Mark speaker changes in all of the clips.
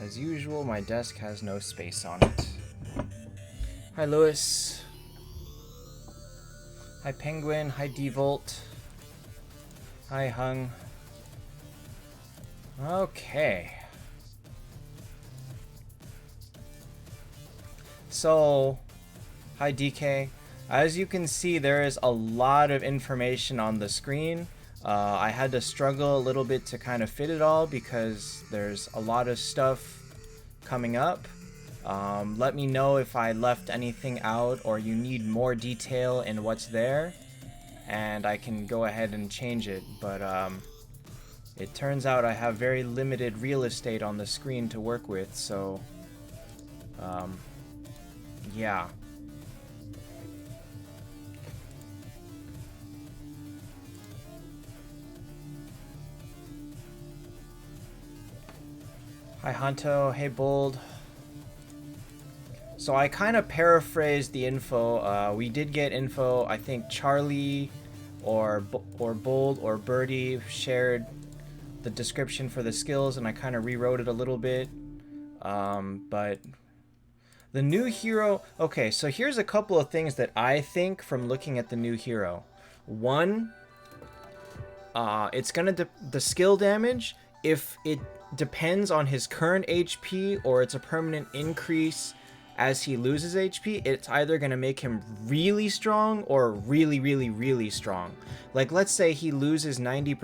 Speaker 1: As usual, my desk has no space on it. Hi, Lewis. Hi, Penguin. Hi, Devolt. Hi, Hung. Okay. So, hi, DK. As you can see, there is a lot of information on the screen. I had to struggle a little bit to kind of fit it all because there's a lot of stuff coming up. Let me know if I left anything out or you need more detail in what's there, and I can go ahead and change it. But it turns out I have very limited real estate on the screen to work with, so yeah. Hi, Hunto. Hey, Bold. So I kind of paraphrased the info. We did get info. I think Charlie or Bold or Birdie shared the description for the skills, and I kind of rewrote it a little bit. But the new hero... Okay, so here's a couple of things that I think from looking at the new hero. One, it's gonna... the skill damage, if it depends on his current HP or it's a permanent increase as he loses HP, it's either going to make him really strong or really, really, really strong. Like, let's say he loses 90%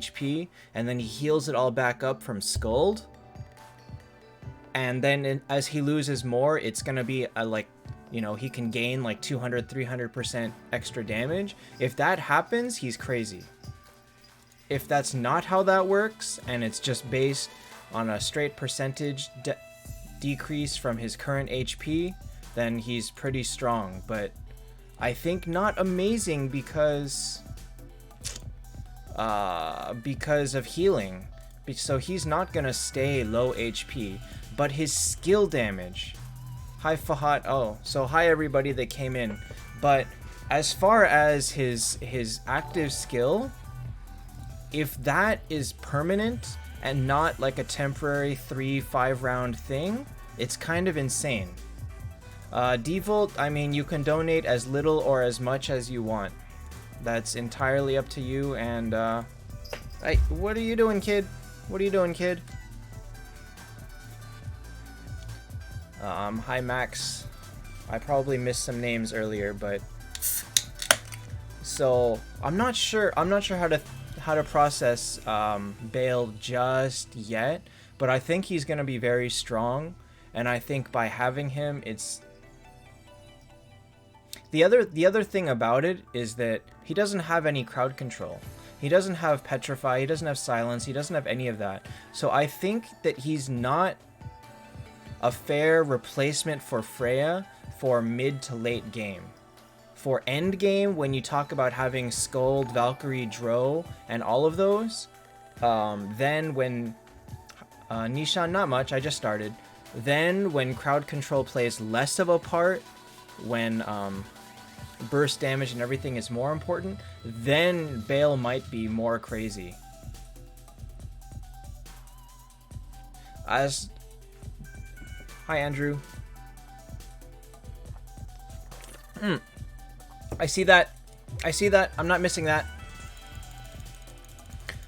Speaker 1: HP and then he heals it all back up from Scald. And then as he loses more, it's going to be like, you know, he can gain like 200, 300% extra damage. If that happens, he's crazy. If that's not how that works, and it's just based on a straight percentage decrease from his current HP, then he's pretty strong. But I think not amazing because of healing. So he's not gonna stay low HP, but his skill damage. Hi, Fahad. Oh, so hi everybody that came in. But as far as his active skill, if that is permanent and not like a temporary 3-5 round thing, it's kind of insane. Devolt, I mean, you can donate as little or as much as you want. That's entirely up to you. And hey, what are you doing, kid? What are you doing, kid? Hi, Max. I probably missed some names earlier, but so I'm not sure how to process Bale just yet, but I think he's gonna be very strong, and I think by having him, it's the other thing about it is that he doesn't have any crowd control. He doesn't have petrify, he doesn't have silence, he doesn't have any of that. So I think that he's not a fair replacement for Freya for mid to late game. For Endgame, when you talk about having Skuld, Valkyrie, Dro, and all of those, then when... Nishan, not much, I just started. Then when crowd control plays less of a part, when burst damage and everything is more important, then Bale might be more crazy. As... Hi, Andrew. I see that. I see that. I'm not missing that.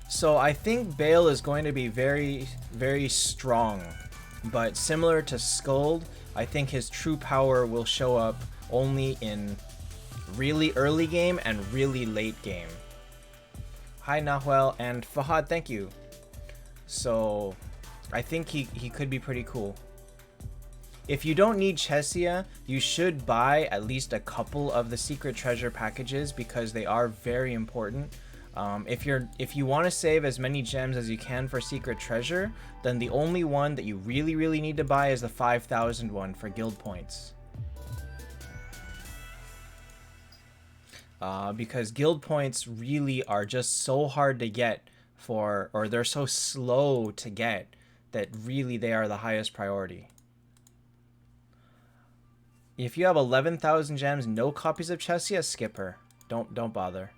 Speaker 1: So I think Bale is going to be very, very strong. But similar to Skuld, I think his true power will show up only in really early game and really late game. Hi, Nahuel, and Fahad, thank you. So I think he could be pretty cool. If you don't need Chesia, you should buy at least a couple of the secret treasure packages because they are very important. If you want to save as many gems as you can for secret treasure, then the only one that you really need to buy is the 5,000 one for guild points. Because guild points really are just so hard to get or they're so slow to get that really they are the highest priority. If you have 11,000 gems, no copies of Chesia, skip her. Don't bother.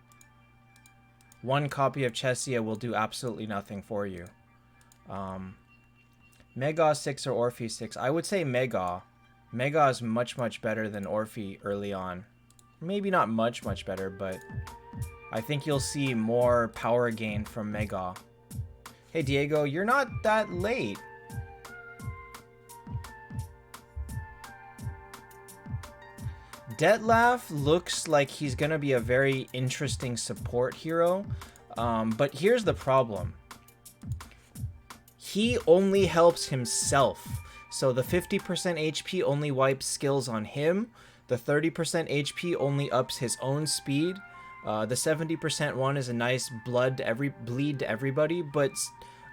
Speaker 1: one copy of Chesia will do absolutely nothing for you. Mega 6 or Orphe 6. I would say Mega. Mega is much, much better than Orphe early on. Maybe not much, much better, but I think you'll see more power gain from Mega. Hey, Diego, you're not that late. Detlef looks like he's going to be a very interesting support hero, but here's the problem. He only helps himself. So the 50% HP only wipes skills on him. The 30% HP only ups his own speed. The 70% one is a nice bleed to everybody, but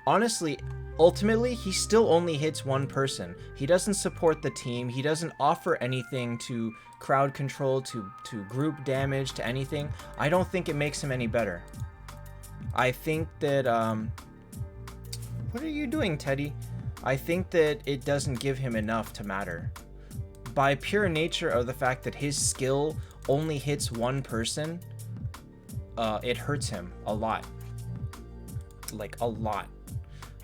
Speaker 1: honestly, ultimately, he still only hits one person. He doesn't support the team. He doesn't offer anything to crowd control, to group damage, to anything. I don't think it makes him any better. I think that, what are you doing, Teddy? I think that it doesn't give him enough to matter. By pure nature of the fact that his skill only hits one person, it hurts him a lot. Like, a lot.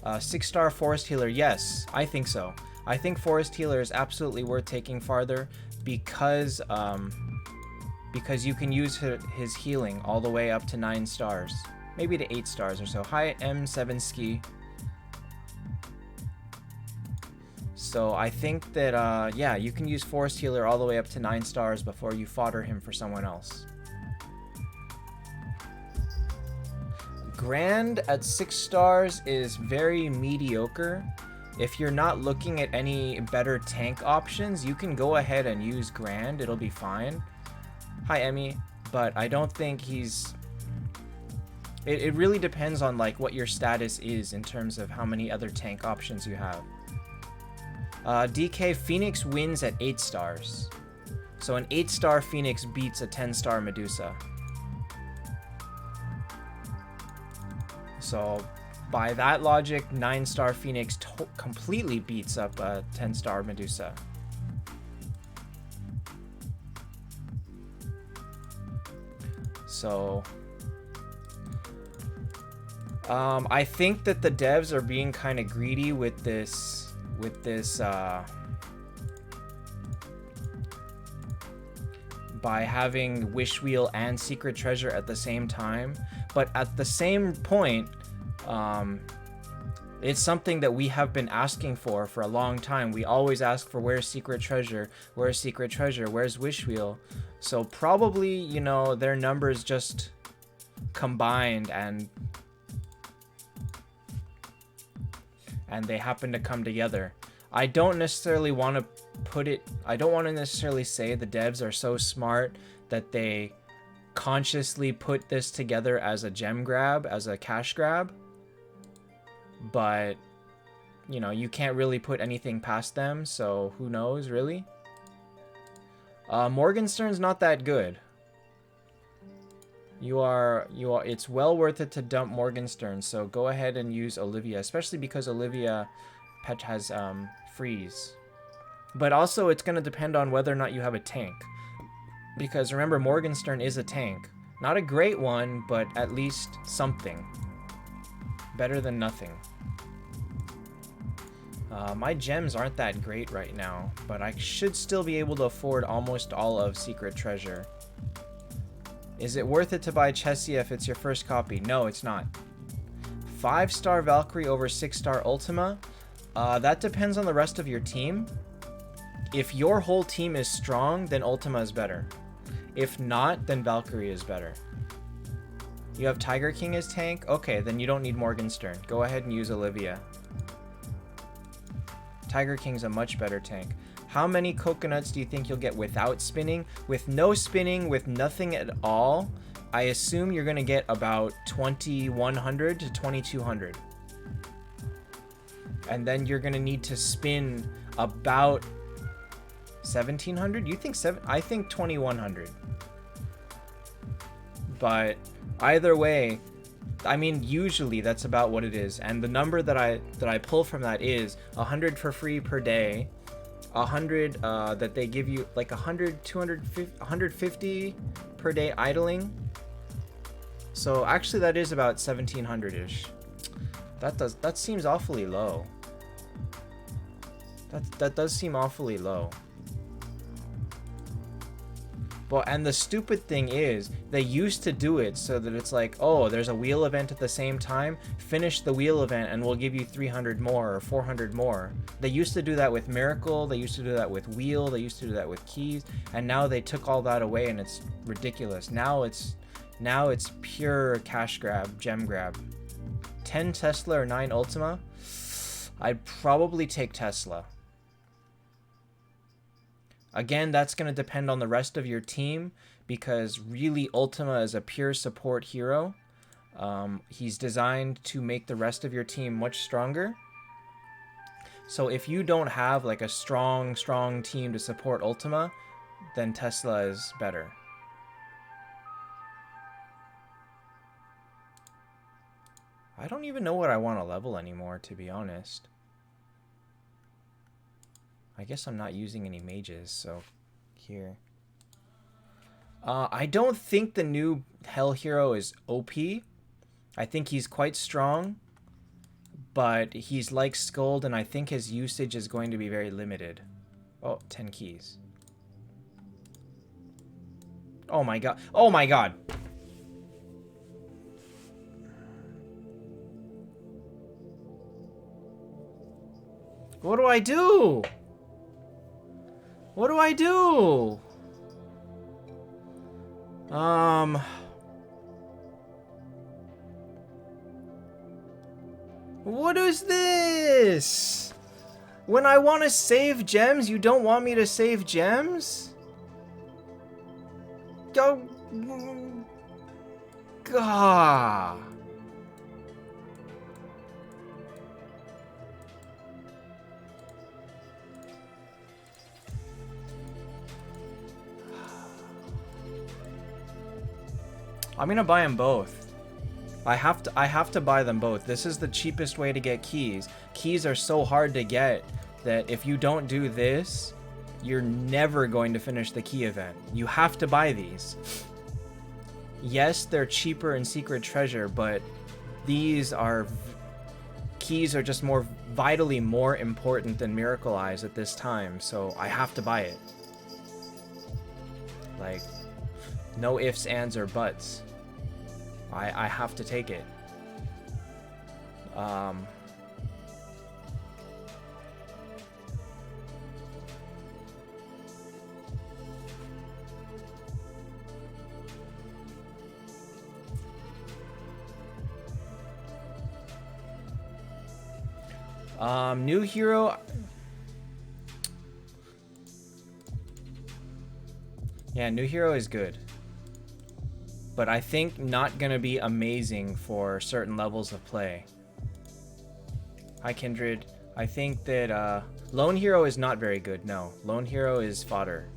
Speaker 1: 6-star Forest Healer, yes, I think so. I think Forest Healer is absolutely worth taking farther because you can use his healing all the way up to 9 stars. Maybe to 8 stars or so. Hi, M7 Ski. So I think that, yeah, you can use Forest Healer all the way up to 9 stars before you fodder him for someone else. Grand at 6 stars is very mediocre. If you're not looking at any better tank options, you can go ahead and use Grand. It'll be fine. Hi, Emmy. But I don't think he's... It really depends on like what your status is in terms of how many other tank options you have. DK, Phoenix wins at 8 stars. So an 8-star Phoenix beats a 10-star Medusa. So by that logic, 9-star Phoenix completely beats up a 10-star Medusa. So I think that the devs are being kind of greedy with this by having Wish Wheel and Secret Treasure at the same time. But at the same point, it's something that we have been asking for a long time. We always ask for where's Secret Treasure, where's Secret Treasure, where's Wish Wheel. So probably, you know, their numbers just combined and they happen to come together. I don't necessarily want to I don't want to necessarily say the devs are so smart that they consciously put this together as a gem grab, as a cash grab. But, you know, you can't really put anything past them, so who knows, really? Morgenstern's not that good. It's well worth it to dump Morgenstern, so go ahead and use Olivia, especially because Olivia Pet has freeze. But also it's going to depend on whether or not you have a tank. Because remember, Morgenstern is a tank. Not a great one, but at least something. Better than nothing. My gems aren't that great right now, but I should still be able to afford almost all of Secret Treasure. Is it worth it to buy Chesia if it's your first copy? No, it's not. 5-star Valkyrie over 6-star Ultima? That depends on the rest of your team. If your whole team is strong, then Ultima is better. If not, then Valkyrie is better. You have Tiger King as tank? Okay, then you don't need Morgenstern. Go ahead and use Olivia. Tiger King's a much better tank. How many coconuts do you think you'll get without spinning? With no spinning, with nothing at all, I assume you're going to get about 2,100 to 2,200. And then you're going to need to spin about 1,700? You think I think 2,100. But either way, I mean, usually that's about what it is. And the number that I pull from that is 100 for free per day. 100 that they give you, like 100, 250, 150 per day idling. So actually that is about 1700-ish. That seems awfully low. That does seem awfully low. Well, and the stupid thing is, they used to do it so that it's like, oh, there's a wheel event at the same time, finish the wheel event and we'll give you 300 more or 400 more. They used to do that with Miracle, they used to do that with Wheel, they used to do that with Keys, and now they took all that away and it's ridiculous. Now it's pure cash grab, gem grab. 10 Tesla or 9 Ultima? I'd probably take Tesla. Again, that's going to depend on the rest of your team, because really Ultima is a pure support hero. He's designed to make the rest of your team much stronger. So if you don't have like a strong team to support Ultima, then Tesla is better. I don't even know what I want to level anymore, to be honest. I guess I'm not using any mages, so here. I don't think the new Hell Hero is OP. I think he's quite strong, but he's like Skuld, and I think his usage is going to be very limited. Oh, 10 keys. Oh my god. Oh my god! What do I do? What do I do? What is this? When I want to save gems, you don't want me to save gems? Go. Gah. I'm gonna buy them both. I have to buy them both. This is the cheapest way to get keys. Keys are so hard to get that if you don't do this, you're never going to finish the key event. You have to buy these. Yes, they're cheaper in Secret Treasure, but these are... keys are just vitally more important than Miracle Eyes at this time, so I have to buy it. Like, no ifs, ands, or buts. I have to take it. New hero. Yeah, new hero is good. But I think not gonna be amazing for certain levels of play. Hi, Kindred. I think that Lone Hero is not very good. No, Lone Hero is fodder.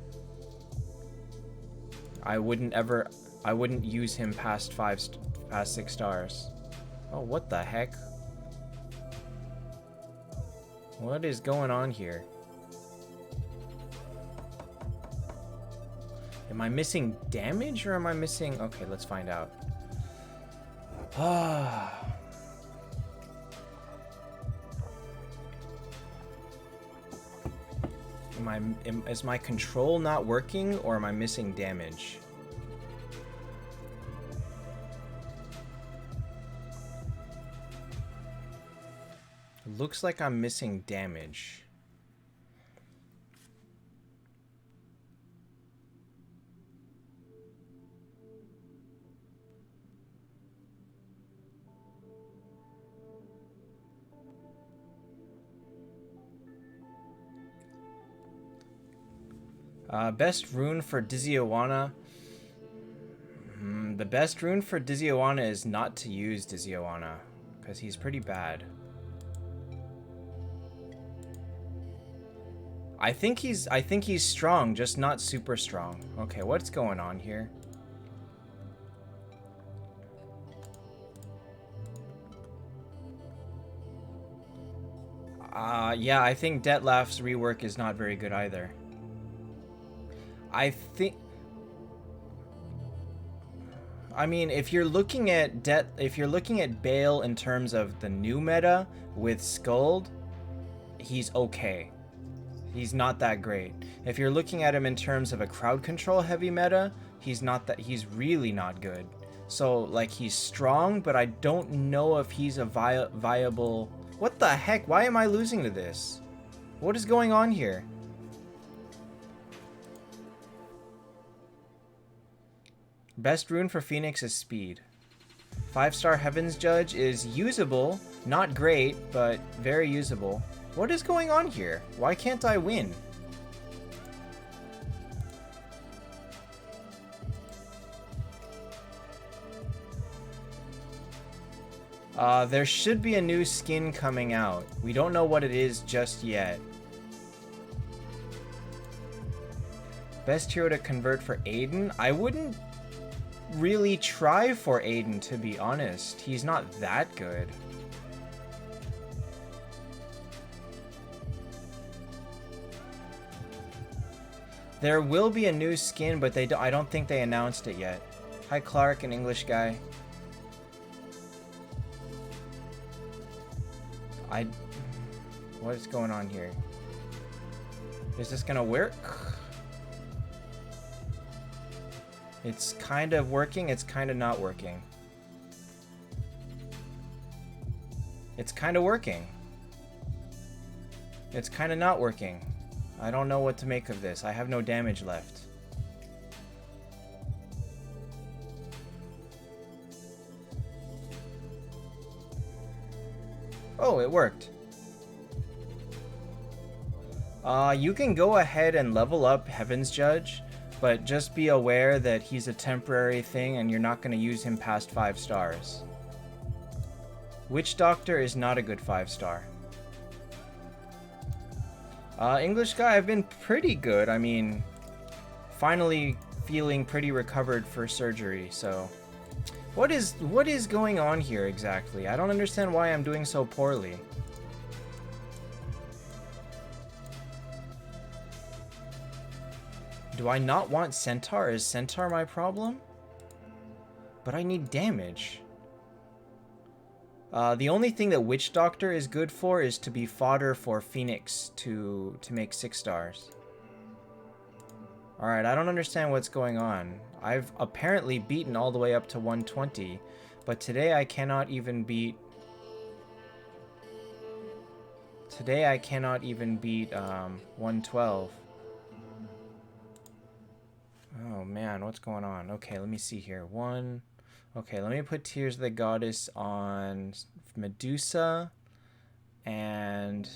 Speaker 1: I wouldn't use him past 6 stars. Oh, what the heck? What is going on here? Am I missing damage or am I missing... Okay, let's find out. Is my control not working or am I missing damage? Looks like I'm missing damage. Best rune for Dizzy-Owana. The best rune for Dizzy-Owana is not to use Dizzy-Owana, because he's pretty bad. I think he's strong, just not super strong. Okay, what's going on here? Yeah, I think Detlef's rework is not very good either. I mean, if you're looking at Bale in terms of the new meta with Skuld, he's okay. He's not that great. If you're looking at him in terms of a crowd control heavy meta, he's really not good. So like he's strong, but I don't know if he's a viable. What the heck? Why am I losing to this? What is going on here? Best rune for Phoenix is speed. 5-star Heaven's Judge is usable, not great, but very usable. What is going on here? Why can't I win? There should be a new skin coming out. We don't know what it is just yet. Best hero to convert for Aiden? I wouldn't really try for Aiden, to be honest. He's not that good. There will be a new skin, but I don't think they announced it yet. Hi Clark, an English guy. What is going on here? Is this gonna work? It's kind of working, it's kind of not working. It's kind of working. It's kind of not working. I don't know what to make of this. I have no damage left. Oh, it worked. You can go ahead and level up Heaven's Judge, but just be aware that he's a temporary thing and you're not going to use him past 5 stars. Witch Doctor is not a good 5-star. English guy, I've been pretty good. I mean, finally feeling pretty recovered for surgery, so... What is going on here exactly? I don't understand why I'm doing so poorly. Do I not want Centaur? Is Centaur my problem? But I need damage. The only thing that Witch Doctor is good for is to be fodder for Phoenix to make 6 stars. Alright, I don't understand what's going on. I've apparently beaten all the way up to 120, but today I cannot even beat... Today I cannot even beat 112. Oh man, what's going on? Okay, let me see here. Okay, let me put Tears of the Goddess on Medusa and...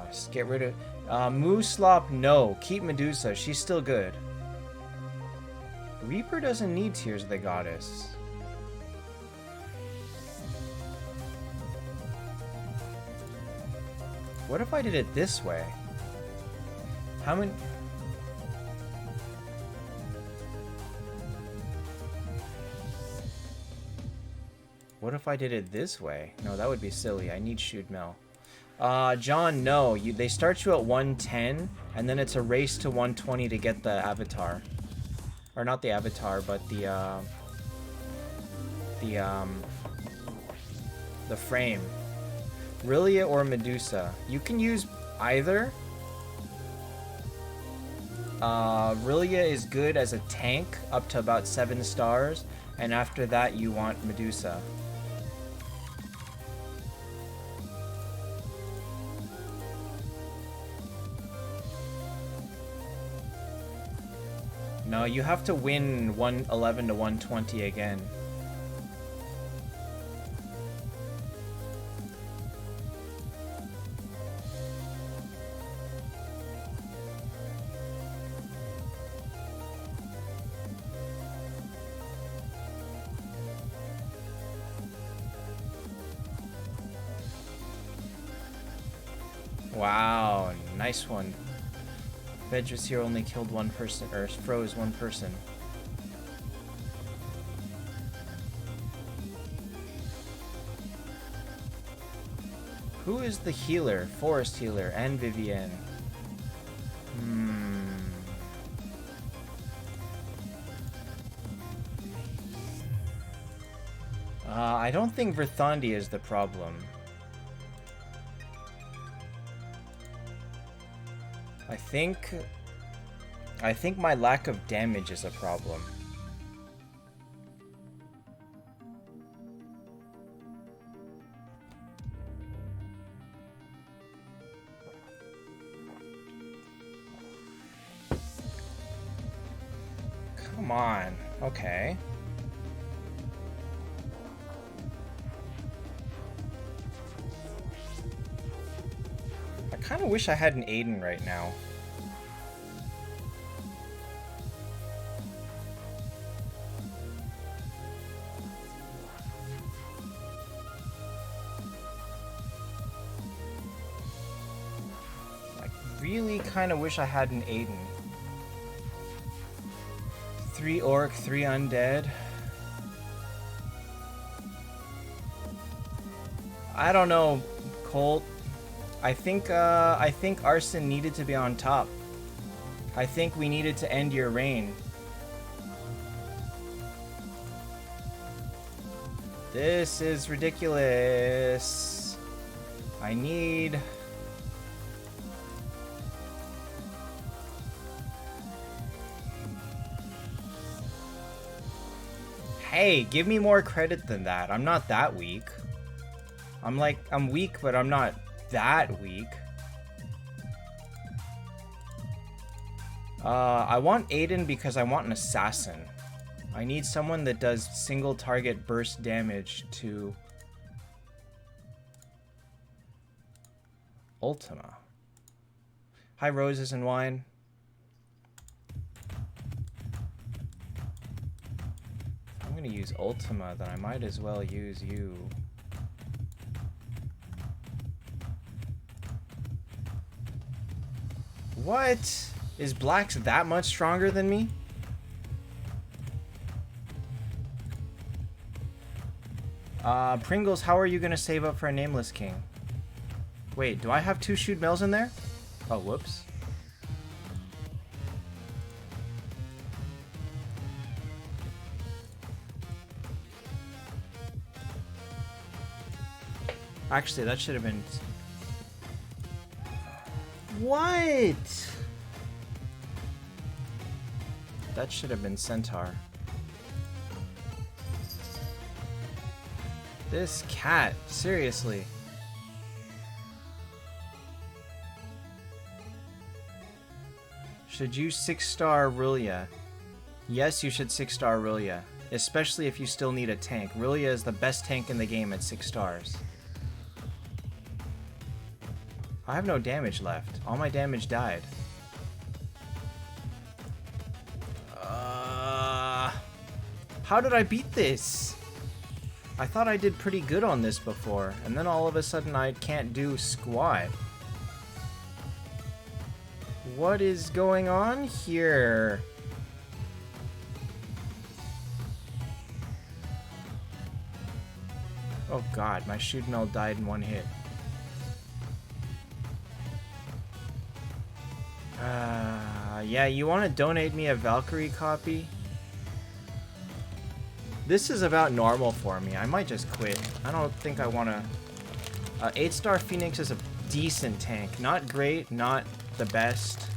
Speaker 1: Just get rid of... Mooslop, no. Keep Medusa. She's still good. Reaper doesn't need Tears of the Goddess. What if I did it this way? How many... What if I did it this way? No, that would be silly. I need Shoot Mel. John, no. They start you at 110, and then it's a race to 120 to get the avatar. Or not the avatar, but the frame. Rilia or Medusa. You can use either. Rilia is good as a tank up to about 7 stars, and after that you want Medusa. No, you have to win 111 to 120 again. Wow, nice one. Vedras here only killed 1 person, or froze 1 person. Who is the healer? Forest healer and Vivienne. I don't think Verthandi is the problem. I think my lack of damage is a problem. Come on. Okay. I kind of wish I had an Aiden right now. I really kind of wish I had an Aiden. 3 orc, 3 undead. I don't know, Colt. I think Arson needed to be on top. I think we needed to end your reign. This is ridiculous. I need... Hey, give me more credit than that. I'm not that weak. I'm weak, but I'm not that weak. I want Aiden because I want an assassin. I need someone that does single target burst damage to Ultima. Hi, Roses and Wine. If I'm gonna use Ultima, then I might as well use you. What? Is Black's that much stronger than me? Pringles, how are you gonna save up for a Nameless King? Wait, do I have 2 shoot mills in there? Oh, whoops. Actually, that should have been... What? That should have been Centaur. This cat, seriously. Should you 6-star Aurelia? Yes, you should 6-star Aurelia. Especially if you still need a tank. Aurelia is the best tank in the game at 6 stars. I have no damage left. All my damage died. How did I beat this? I thought I did pretty good on this before, and then all of a sudden I can't do squat. What is going on here? Oh god, my shoot mill died in 1 hit. Yeah, you want to donate me a Valkyrie copy? This is about normal for me. I might just quit. I don't think I want to... 8-star Phoenix is a decent tank. Not great, not the best,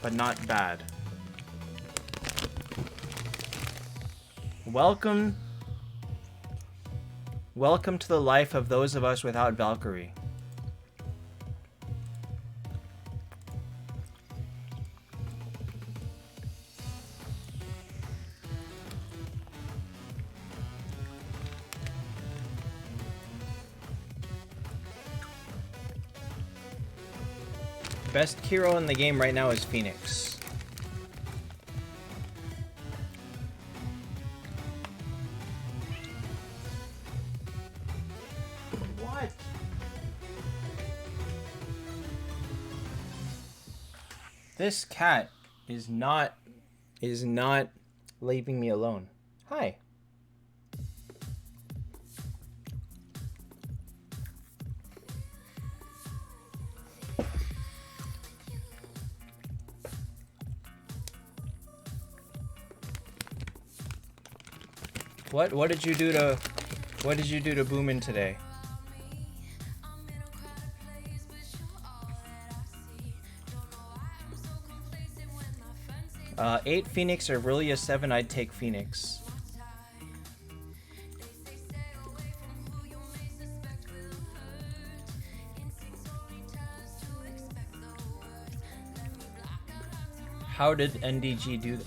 Speaker 1: but not bad. Welcome to the life of those of us without Valkyrie. Best hero in the game right now is Phoenix. What? This cat is not leaving me alone. Hi. What did you do to Boomin today? 8 Phoenix or really a 7, I'd take Phoenix. How did NDG do that?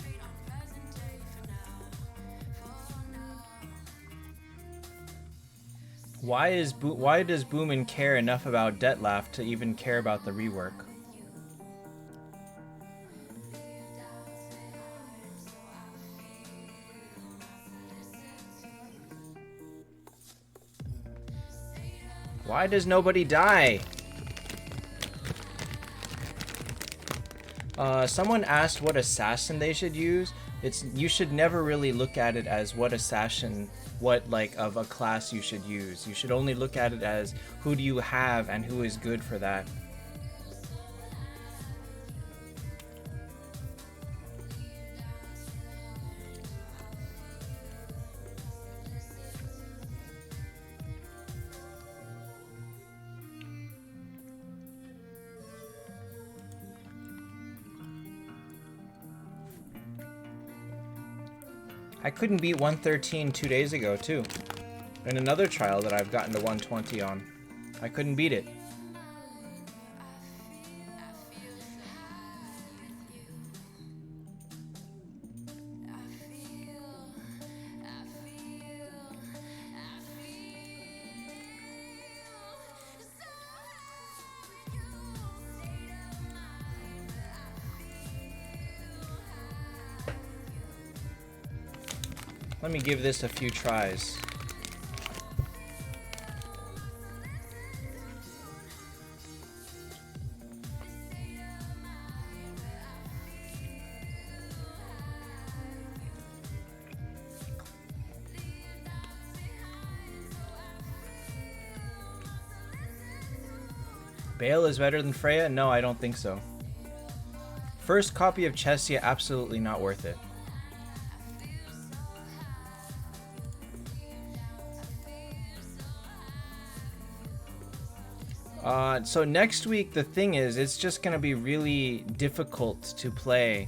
Speaker 1: Why does Boomin care enough about Detlef to even care about the rework? Why does nobody die? Someone asked what assassin they should use. You should never really look at it as what assassin, what like of a class you should use. You should only look at it as who do you have and who is good for that. I couldn't beat 113 2 days ago, too. In another trial that I've gotten to 120 on. I couldn't beat it. Let me give this a few tries. Bale is better than Freya? No, I don't think so. First copy of Chessia, absolutely not worth it. So next week, the thing is, it's just going to be really difficult to play.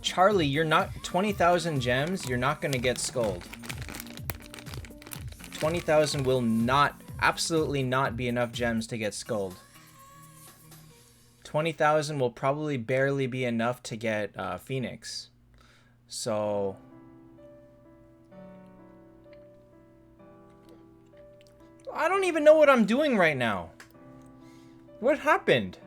Speaker 1: Charlie, you're not... 20,000 gems, you're not going to get Skulled. 20,000 will not, absolutely not be enough gems to get Skulled. 20,000 will probably barely be enough to get Phoenix. So... I don't even know what I'm doing right now. What happened?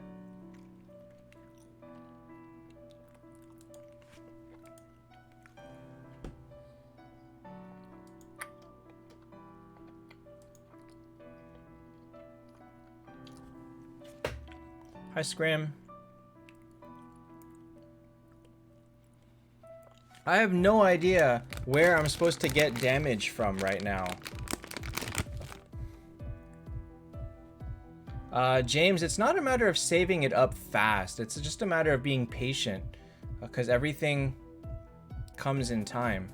Speaker 1: Hi, Scram. I have no idea where I'm supposed to get damage from right now. James, it's not a matter of saving it up fast. It's just a matter of being patient, because everything comes in time.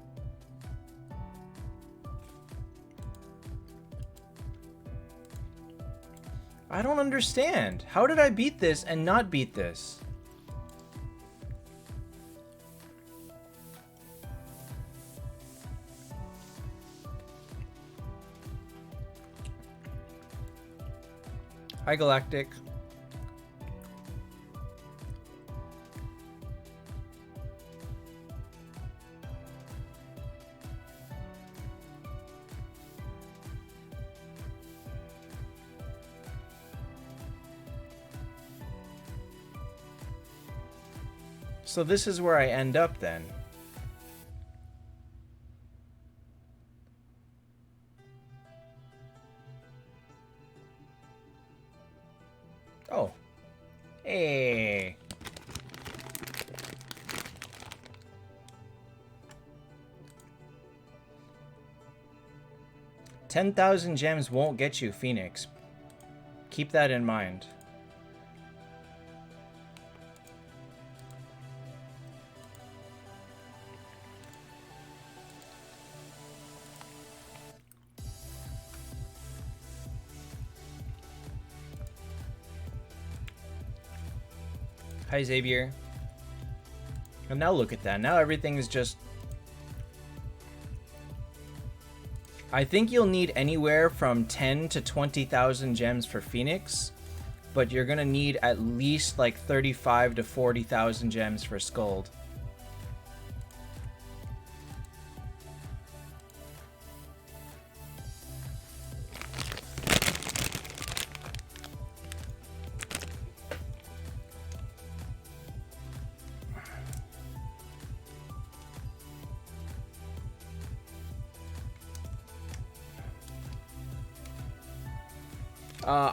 Speaker 1: I don't understand. How did I beat this and not beat this? Hi, Galactic. So this is where I end up then. Oh. Hey. $10,000 gems won't get you Phoenix. Keep that in mind. Hi, Xavier. And now look at that. Now everything is just... I think you'll need anywhere from 10 to 20,000 gems for Phoenix, but you're gonna need at least like 35 to 40,000 gems for Skuld.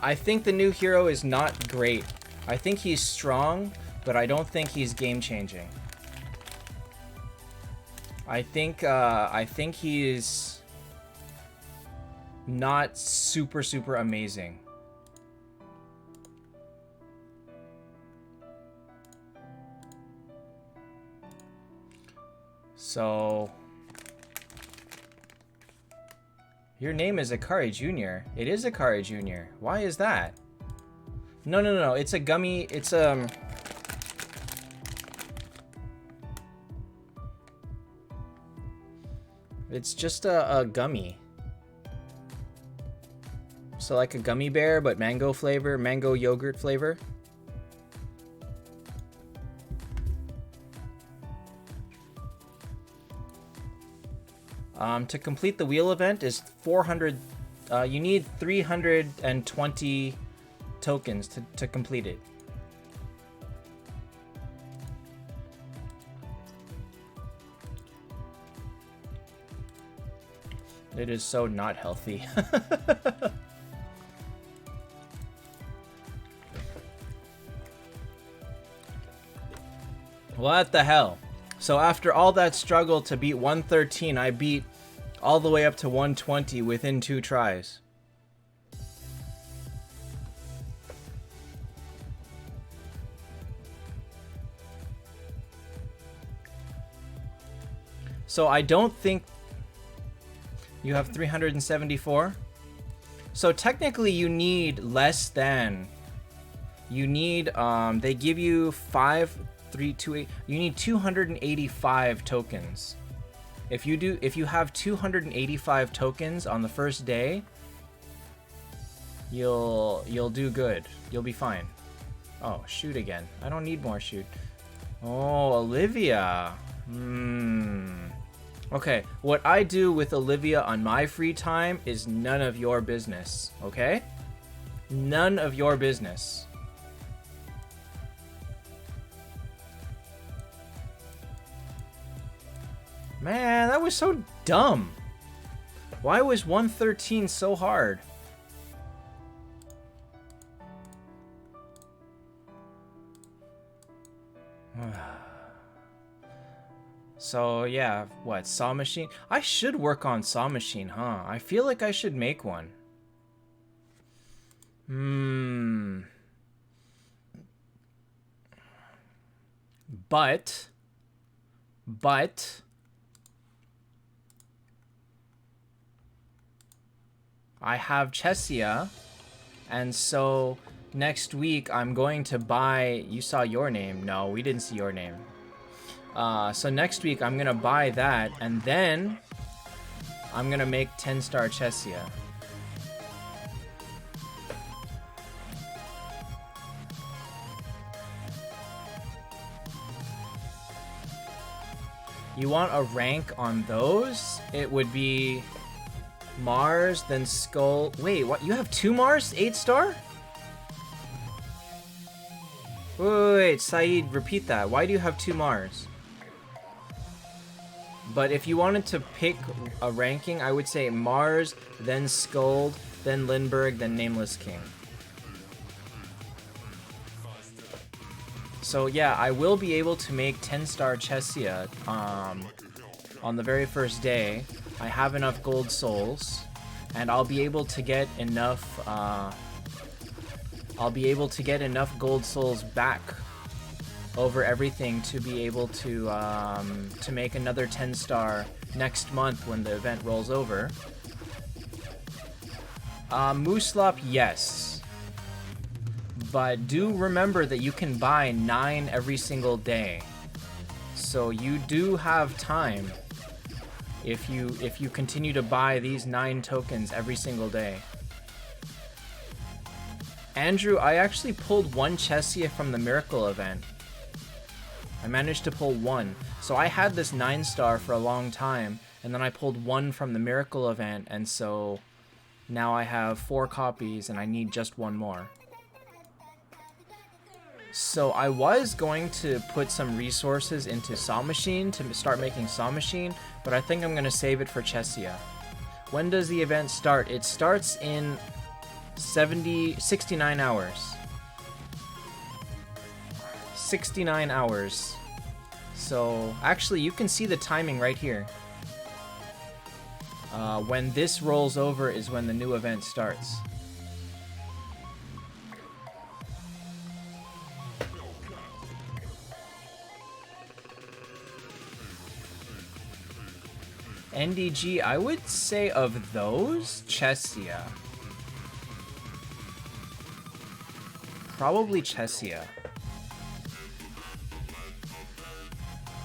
Speaker 1: I think the new hero is not great. I think he's strong, but I don't think he's game-changing. I think he's not super amazing. So... Your name is Akari Jr. It is Akari Jr. Why is that? No. It's a gummy. It's It's just a gummy. So like a gummy bear, but mango flavor, mango yogurt flavor. To complete the wheel event is 400, you need 320 tokens to complete it. It is so not healthy. What the hell? So after all that struggle to beat 113, I beat all the way up to 120 within 2 tries. So I don't think you have 374. So technically you need less than, you need, they give you 328, you need 285 tokens. If you have 285 tokens on the first day, you'll do good. You'll be fine. Oh, shoot again. I don't need more shoot. Oh, Olivia. Okay, what I do with Olivia on my free time is none of your business, okay? None of your business. Man, that was so dumb. Why was 113 so hard? So, yeah, what, Saw Machine? I should work on Saw Machine, huh? I feel like I should make one. But... I have Chesia, and so next week I'm going to buy... You saw your name. No, we didn't see your name. So next week I'm gonna buy that, and then I'm gonna make 10-star Chesia. You want a rank on those? It would be Mars, then Skull. Wait, what? You have 2 Mars? 8-star? Wait, Saeed, repeat that. Why do you have 2 Mars? But if you wanted to pick a ranking, I would say Mars, then Skuld, then Lindbergh, then Nameless King. So yeah, I will be able to make 10-star Chesia on the very first day. I have enough gold souls, and I'll be able to get enough gold souls back over everything to be able to make another 10-star next month when the event rolls over. Mooslop, yes. But do remember that you can buy 9 every single day. So you do have time if you continue to buy these 9 tokens every single day. Andrew, I actually pulled 1 Chesia from the Miracle event. I managed to pull 1. So I had this 9-star for a long time, and then I pulled 1 from the Miracle event, and so now I have 4 copies and I need just 1 more. So I was going to put some resources into Saw Machine to start making Saw Machine, but I think I'm going to save it for Chesia. When does the event start? It starts in 69 hours. 69 hours. So actually you can see the timing right here. When this rolls over is when the new event starts. NDG, I would say of those, Chesia. Probably Chesia.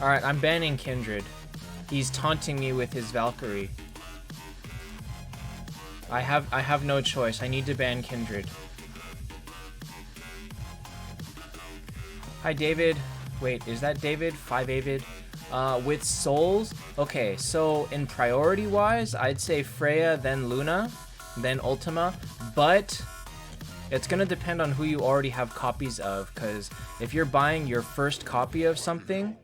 Speaker 1: Alright, I'm banning Kindred. He's taunting me with his Valkyrie. I have no choice. I need to ban Kindred. Hi, David. Wait, is that David? 5Avid. With souls, okay, so in priority-wise, I'd say Freya, then Luna, then Ultima, but it's gonna depend on who you already have copies of, because if you're buying your first copy of something,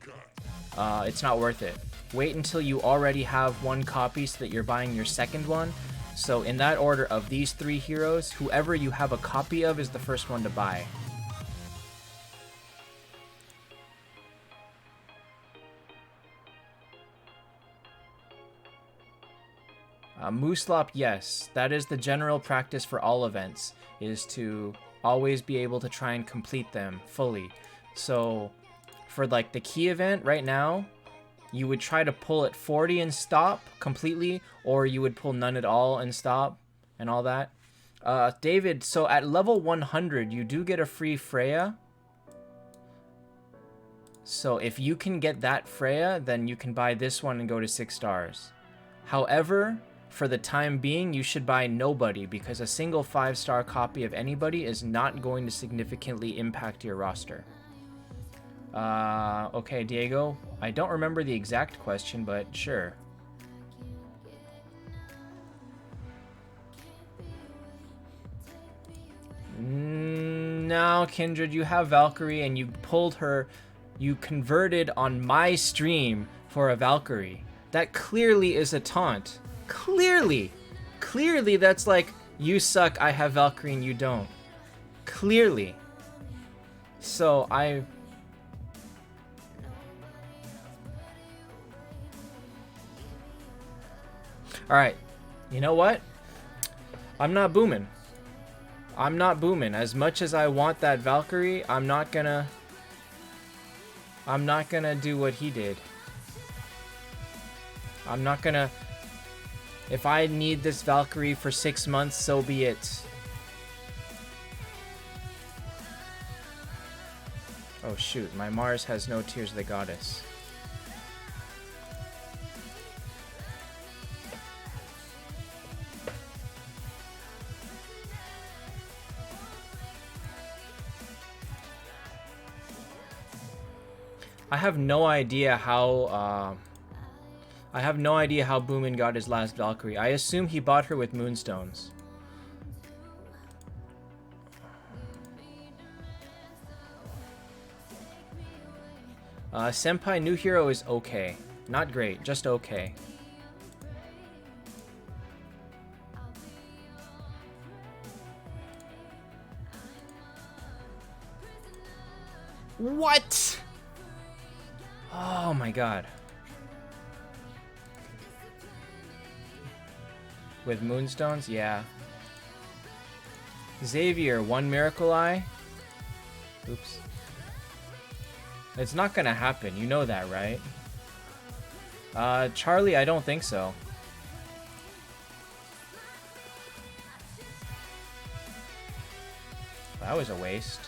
Speaker 1: it's not worth it. Wait until you already have 1 copy so that you're buying your second one. So in that order of these 3 heroes, whoever you have a copy of is the first one to buy. Mooslop, yes. That is the general practice for all events, is to always be able to try and complete them fully. So for like the key event right now, you would try to pull at 40 and stop completely, or you would pull none at all and stop and all that. David, so at level 100, you do get a free Freya. So if you can get that Freya, then you can buy this one and go to 6 stars. However, for the time being, you should buy nobody, because a single 5-star copy of anybody is not going to significantly impact your roster. Okay, Diego. I don't remember the exact question, but sure. No, Kindred, you have Valkyrie and you pulled her. You converted on my stream for a Valkyrie. That clearly is a taunt. Clearly that's like, you suck, I have Valkyrie and you don't. Clearly. So alright, you know what? I'm not booming. I'm not booming. As much as I want that Valkyrie, I'm not gonna do what he did. I'm not gonna... If I need this Valkyrie for 6 months, so be it. Oh shoot, my Mars has no Tears of the Goddess. I have no idea how Boomin got his last Valkyrie. I assume he bought her with Moonstones. Senpai new hero is okay. Not great, just okay. What? Oh my god. With Moonstones? Yeah. Xavier, 1 Miracle Eye? Oops. It's not gonna happen, you know that, right? Charlie, I don't think so. That was a waste.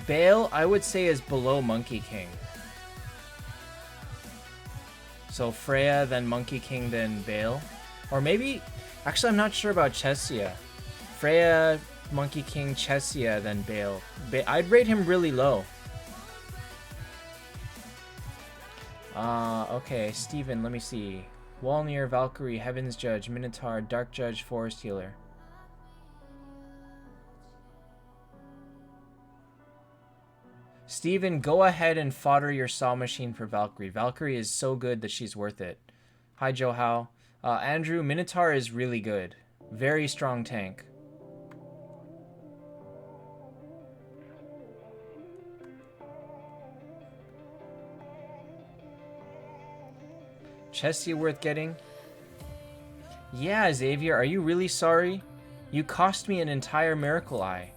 Speaker 1: Bale, I would say, is below Monkey King. So Freya, then Monkey King, then Bale. Or maybe... Actually, I'm not sure about Chesia. Freya, Monkey King, Chesia, then Bale. I'd rate him really low. Okay, Steven, let me see. Walnir, Valkyrie, Heaven's Judge, Minotaur, Dark Judge, Forest Healer. Steven, go ahead and fodder your Saw Machine for Valkyrie. Valkyrie is so good that she's worth it. Hi, Joe Howe. Andrew, Minotaur is really good. Very strong tank. Chesia worth getting? Yeah, Xavier, are you really sorry? You cost me an entire Miracle Eye.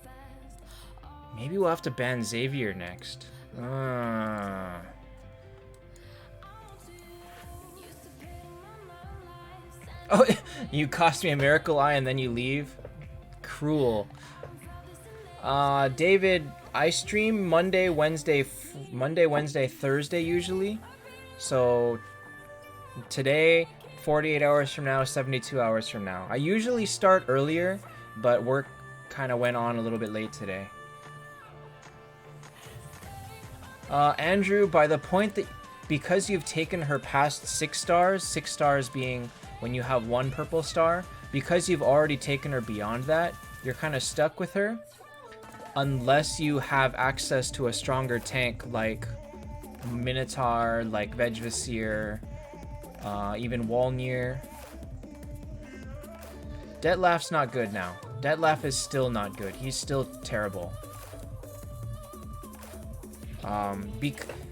Speaker 1: Maybe we'll have to ban Xavier next. Oh, you cost me a Miracle Eye and then you leave? Cruel. David, I stream Monday, Wednesday, Thursday usually. So today, 48 hours from now, 72 hours from now. I usually start earlier, but work kind of went on a little bit late today. Andrew, by the point that because you've taken her past 6 stars being when you have 1 purple star, because you've already taken her beyond that, you're kind of stuck with her. Unless you have access to a stronger tank like Minotaur, like Vegvasir, even Walnir. Detlef's not good now. Detlef is still not good. He's still terrible.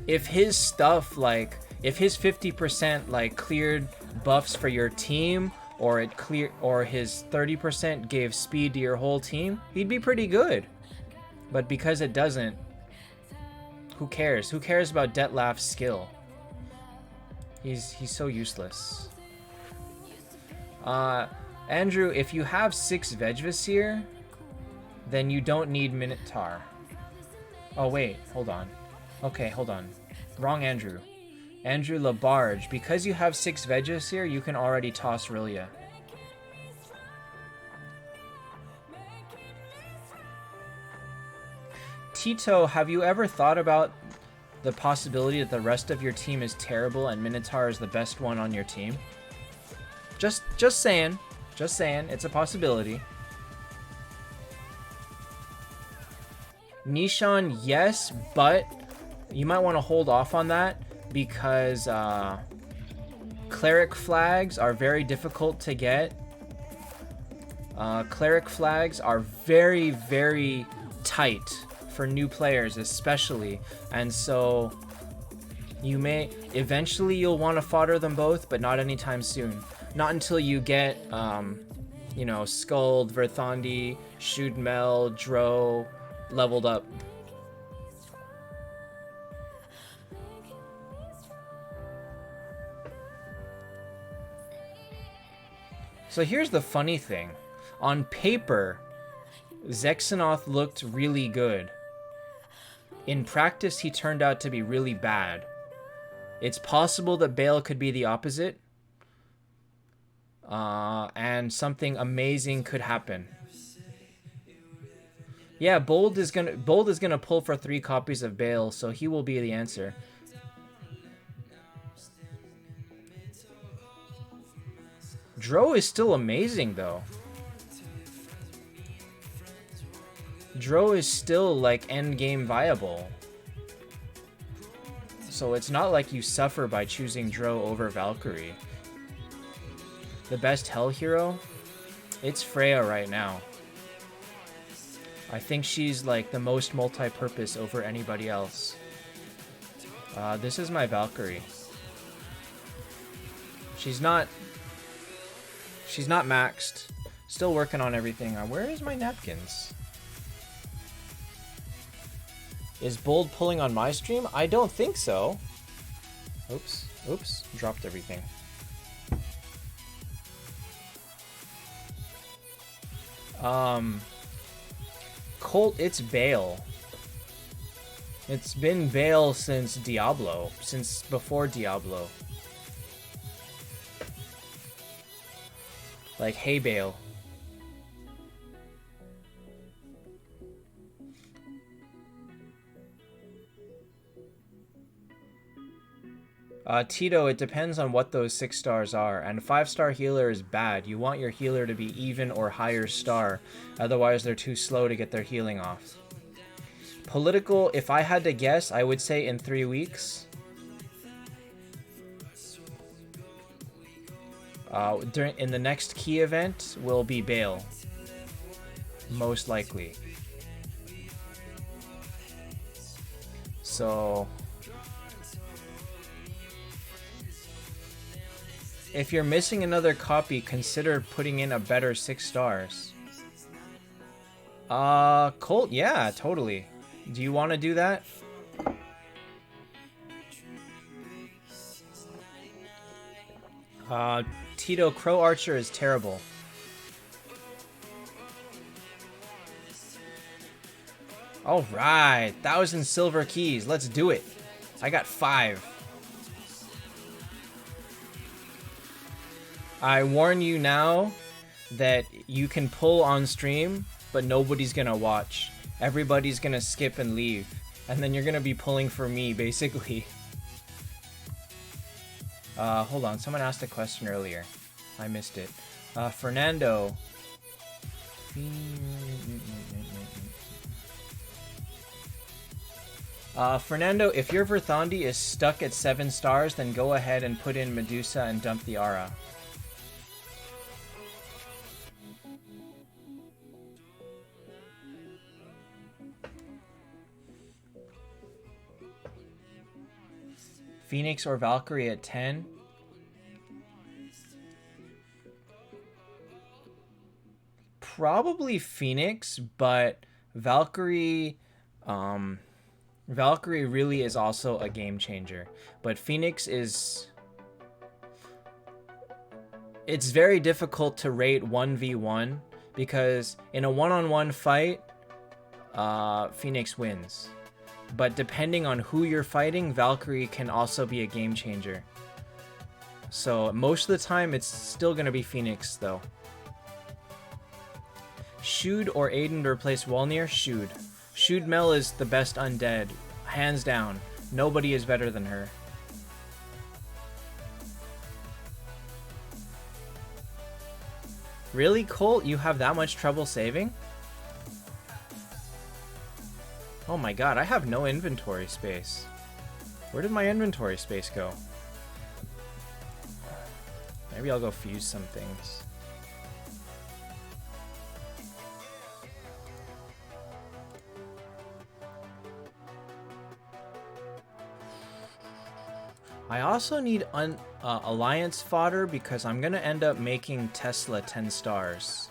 Speaker 1: If his stuff, like, if his 50% like cleared buffs for your team, or his 30% gave speed to your whole team, he'd be pretty good. But because it doesn't, who cares? Who cares about Detlef's skill? He's so useless. Andrew, if you have 6 Vegvasir, then you don't need Minotaur. Oh wait, hold on. Okay, hold on. Wrong Andrew. Andrew Labarge. Because you have 6 Vegvasir, you can already toss Rilia. Tito, have you ever thought about the possibility that the rest of your team is terrible and Minotaur is the best one on your team? Just saying. Just saying. It's a possibility. Nishan, yes, but you might want to hold off on that because cleric flags are very difficult to get. Cleric flags are very, very tight for new players especially, and so you may eventually you'll want to fodder them both, but not anytime soon. Not until you get you know, Skuld, Verthandi, Shudmel, Dro leveled up. So here's the funny thing. On paper, Zexanoth looked really good. In practice, he turned out to be really bad. It's possible that Bale could be the opposite. And something amazing could happen. Yeah, Bold is gonna pull for 3 copies of Bale, so he will be the answer. Dro is still amazing though. Dro is still like endgame viable. So it's not like you suffer by choosing Dro over Valkyrie. The best Hell hero? It's Freya right now. I think she's like the most multi-purpose over anybody else. This is my Valkyrie. She's not maxed. Still working on everything. Where is my napkins? Is Bold pulling on my stream? I don't think so. Oops. Dropped everything. Colt, it's Bale. It's been Bale since Diablo, since before Diablo. Like, hey Bale. Tito, it depends on what those 6 stars are, and 5-star healer is bad. You want your healer to be even or higher star, otherwise they're too slow to get their healing off. Political, if I had to guess, I would say in 3 weeks. In the next key event will be Bale. Most likely. So... if you're missing another copy, consider putting in a better 6 stars. Colt, yeah, totally. Do you want to do that? Tito, Crow Archer is terrible. Alright, 1,000 silver keys. Let's do it. I got 5. I warn you now that you can pull on stream, but nobody's gonna watch. Everybody's gonna skip and leave. And then you're gonna be pulling for me, basically. Hold on. Someone asked a question earlier. I missed it. Fernando. Fernando, if your Verthandi is stuck at 7 stars, then go ahead and put in Medusa and dump the Aura. Phoenix or Valkyrie at 10? Probably Phoenix, but Valkyrie... Valkyrie really is also a game changer. But Phoenix is... it's very difficult to rate 1v1, because in a one-on-one fight, Phoenix wins. But depending on who you're fighting, Valkyrie can also be a game changer. So most of the time, it's still going to be Phoenix, though. Shude or Aiden to replace Walnir? Shude. Shude Mel is the best undead. Hands down. Nobody is better than her. Really, Colt? You have that much trouble saving? Oh my god, I have no inventory space. Where did my inventory space go? Maybe I'll go fuse some things. I also need Alliance fodder because I'm gonna end up making Tesla 10 stars.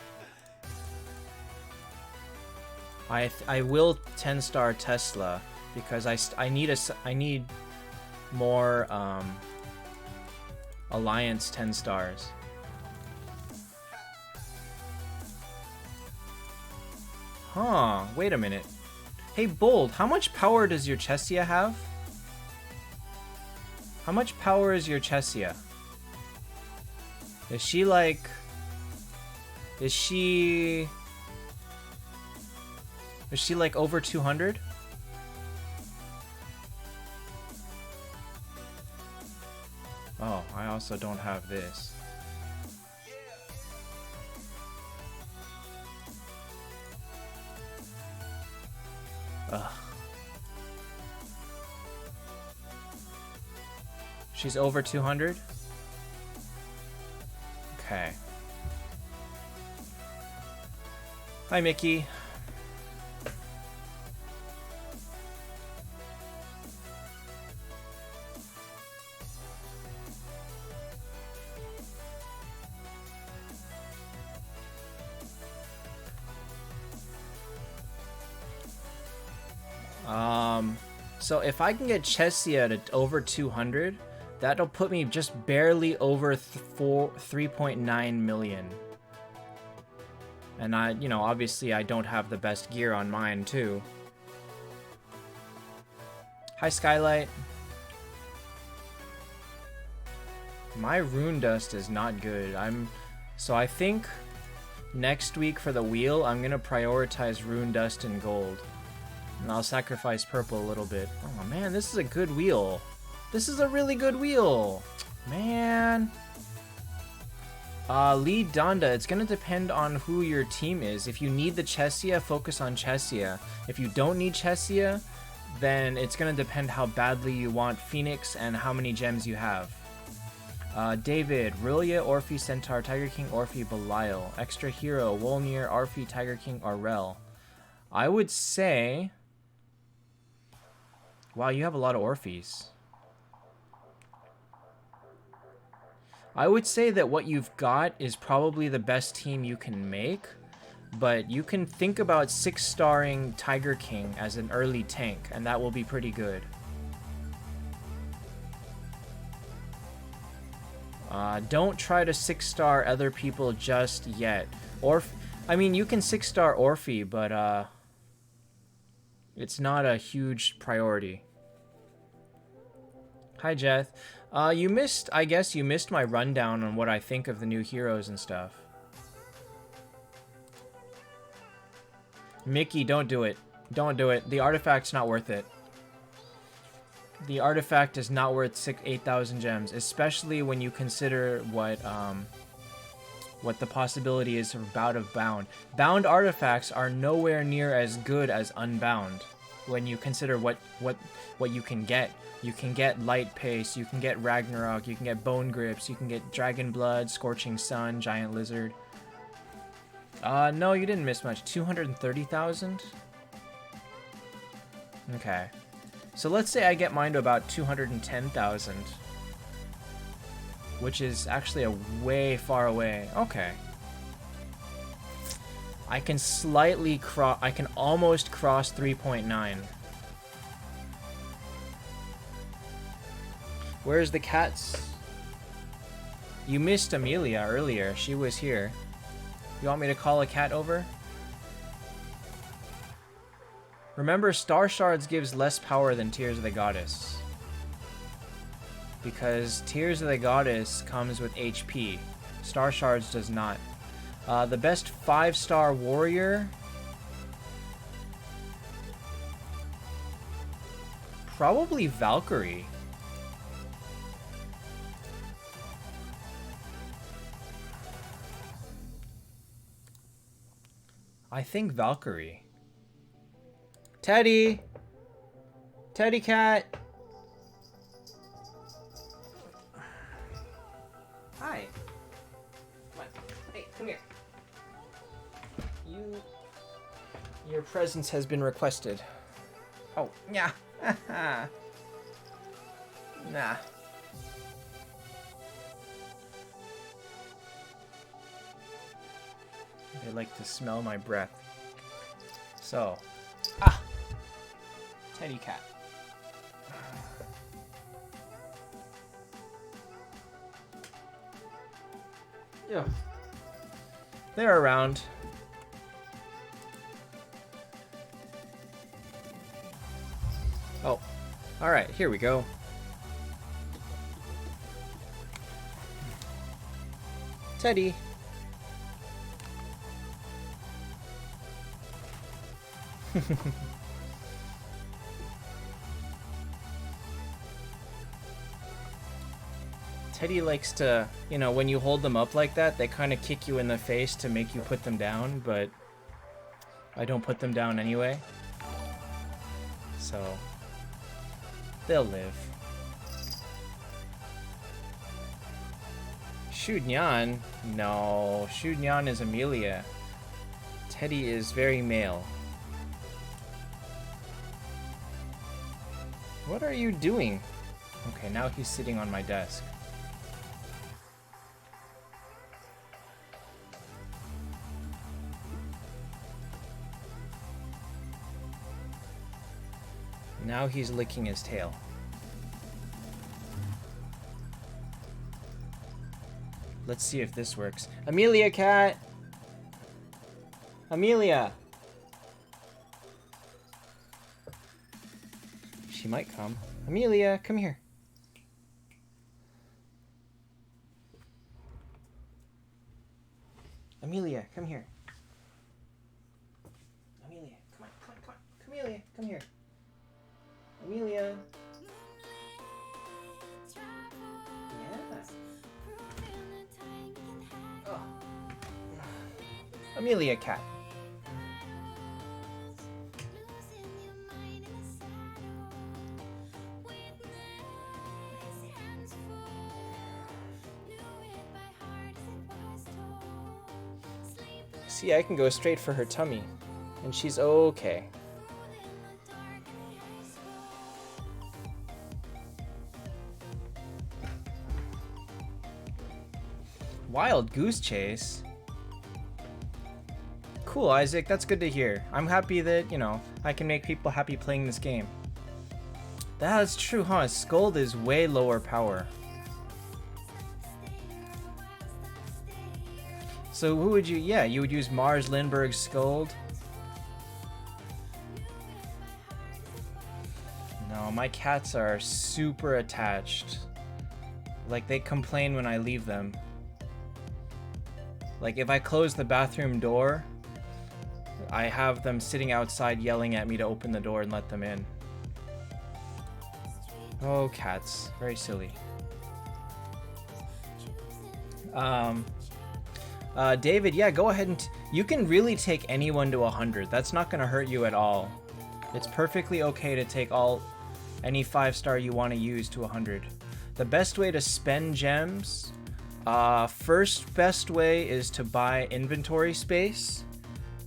Speaker 1: I will 10-star Tesla because I need more Alliance 10 stars. Huh, wait a minute. Hey Bold, how much power does your Chessia have? How much power is your Chessia? Is she like... Is she like over 200? Oh, I also don't have this. Ugh. She's over 200? Okay. Hi, Mickey. So if I can get Chessia to over 200, that'll put me just barely over 3.9 million. And you know, obviously I don't have the best gear on mine too. Hi, Skylight. My rune dust is not good. So I think next week for the wheel, I'm gonna prioritize rune dust and gold. And I'll sacrifice purple a little bit. Oh man, this is a good wheel. This is a really good wheel. Man. Lead Donda, it's gonna depend on who your team is. If you need the Chesia, focus on Chesia. If you don't need Chesia, then it's gonna depend how badly you want Phoenix and how many gems you have. David, Rillia, Orphe, Centaur, Tiger King, Orphe, Belial. Extra Hero, Wolnir, Arphe, Tiger King, Aurel. I would say... Wow, you have a lot of Orphes. I would say that what you've got is probably the best team you can make, but you can think about 6-starring Tiger King as an early tank, and that will be pretty good. Don't try to 6-star other people just yet. I mean, you can 6-star Orphe, but it's not a huge priority. Hi, Jeth. I guess you missed my rundown on what I think of the new heroes and stuff. Mickey, don't do it. Don't do it. The artifact's not worth it. The artifact is not worth 8,000 gems, especially when you consider what the possibility is of Bout of Bound. Bound artifacts are nowhere near as good as Unbound when you consider what you can get. You can get Light Pace, you can get Ragnarok, you can get Bone Grips, you can get Dragon Blood, Scorching Sun, Giant Lizard. No, you didn't miss much. 230,000? Okay. So let's say I get mine to about 210,000. Which is actually a way far away. Okay. I can almost cross 3.9. Where's the cats? You missed Amelia earlier. She was here. You want me to call a cat over? Remember, Star Shards gives less power than Tears of the Goddess. Because Tears of the Goddess comes with HP. Star Shards does not. The best 5-star warrior... Probably Valkyrie. I think Valkyrie. Teddy! Teddy cat! Hi. Come on. Hey, come here. Your presence has been requested. Oh, yeah. Nah. They like to smell my breath. So, Teddy cat. Yeah. They're around. Oh, all right, here we go. Teddy. Teddy likes to, you know, when you hold them up like that, they kind of kick you in the face to make you put them down, but I don't put them down anyway. So, they'll live. Shunyan? No, Shunyan is Amelia. Teddy is very male. What are you doing? Okay, now he's sitting on my desk. Now he's licking his tail. Let's see if this works. Amelia cat! Amelia! She might come. Amelia, come here. Amelia, come here. Amelia, come on, come on, come on. Amelia, come here. Amelia. Yeah. Oh. Amelia cat. See, I can go straight for her tummy, and she's okay. Wild goose chase? Cool, Isaac, that's good to hear. I'm happy that, you know, I can make people happy playing this game. That's true, huh? Scold is way lower power. So who would you... Yeah, you would use Mars Lindbergh's Scold. No, my cats are super attached. Like, they complain when I leave them. Like, if I close the bathroom door, I have them sitting outside yelling at me to open the door and let them in. Oh, cats. Very silly. David, yeah, go ahead and... you can really take anyone to 100. That's not going to hurt you at all. It's perfectly okay to take any 5-star you want to use to 100. The best way to spend gems... first best way is to buy inventory space.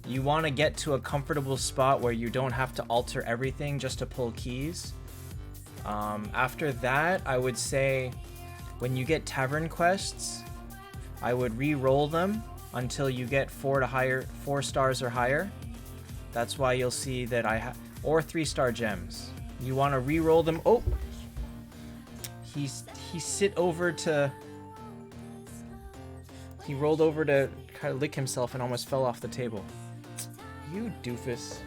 Speaker 1: You want to get to a comfortable spot where you don't have to alter everything just to pull keys. After that, I would say when you get tavern quests, I would re-roll them until you get 4 stars or higher. That's why you'll see that I have, or 3-star gems. You want to re-roll them. Oh, he rolled over to kind of lick himself and almost fell off the table. You doofus.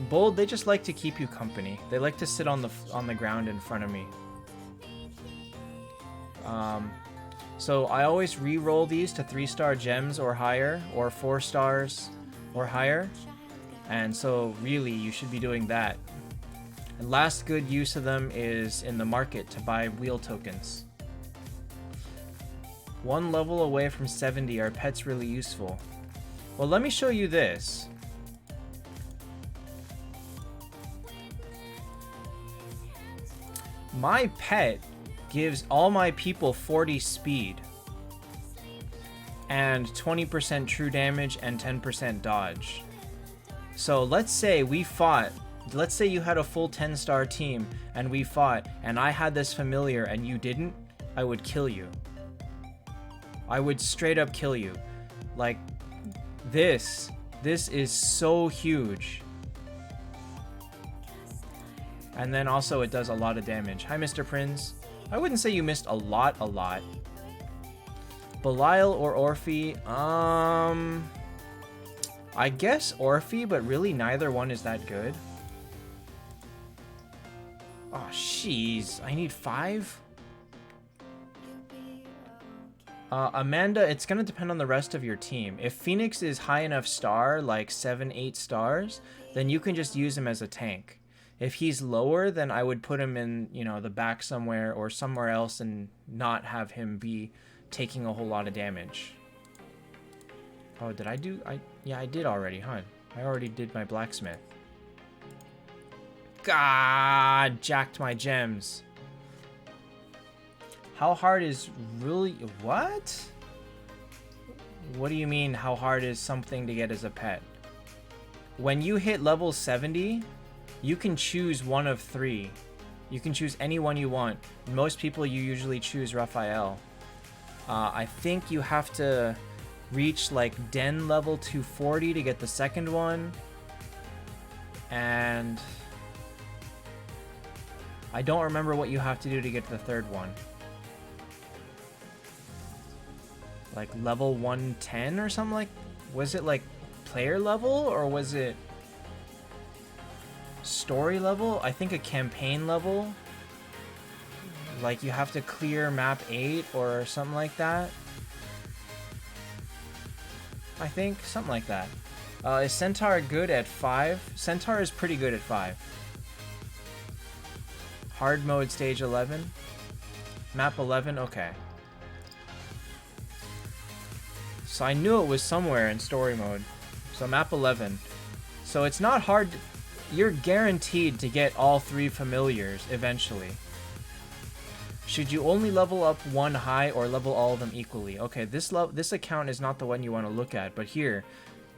Speaker 1: Bold, they just like to keep you company. They like to sit on the ground in front of me. So I always re-roll these to 3-star gems or higher, or 4 stars or higher. And so really you should be doing that. And last good use of them is in the market to buy wheel tokens. 1 level away from 70, are pets really useful? Well, let me show you this. My pet gives all my people 40 speed and 20% true damage and 10% dodge. So let's say we fought, let's say you had a full 10-star team and we fought and I had this familiar and you didn't, I would kill you. I would straight up kill you. Like, this is so huge. And then also it does a lot of damage. Hi, Mr. Prince. I wouldn't say you missed a lot. Belial or Orphe? I guess Orphe, but really neither one is that good. Oh, jeez. I need 5? Amanda, it's going to depend on the rest of your team. If Phoenix is high enough star, like 7, 8 stars, then you can just use him as a tank. If he's lower, then I would put him in, you know, the back somewhere or somewhere else and not have him be taking a whole lot of damage. Oh, did I do? Yeah, I did already, huh? I already did my blacksmith. God, jacked my gems. How hard is really... What? What do you mean, how hard is something to get as a pet? When you hit level 70, you can choose one of 3. You can choose any one you want. Most people, you usually choose Raphael. I think you have to reach like Den level 240 to get the second one. And I don't remember what you have to do to get to the third one. Like level 110 or something like... Was it like player level or was it story level? I think a campaign level. Like you have to clear map 8 or something like that. I think, something like that. Is Centaur good at 5? Centaur is pretty good at 5. Hard mode stage 11. Map 11, okay. So I knew it was somewhere in story mode. So map 11. So it's not hard. You're guaranteed to get all 3 familiars eventually. Should you only level up one high or level all of them equally? Okay, this account is not the one you want to look at, but here,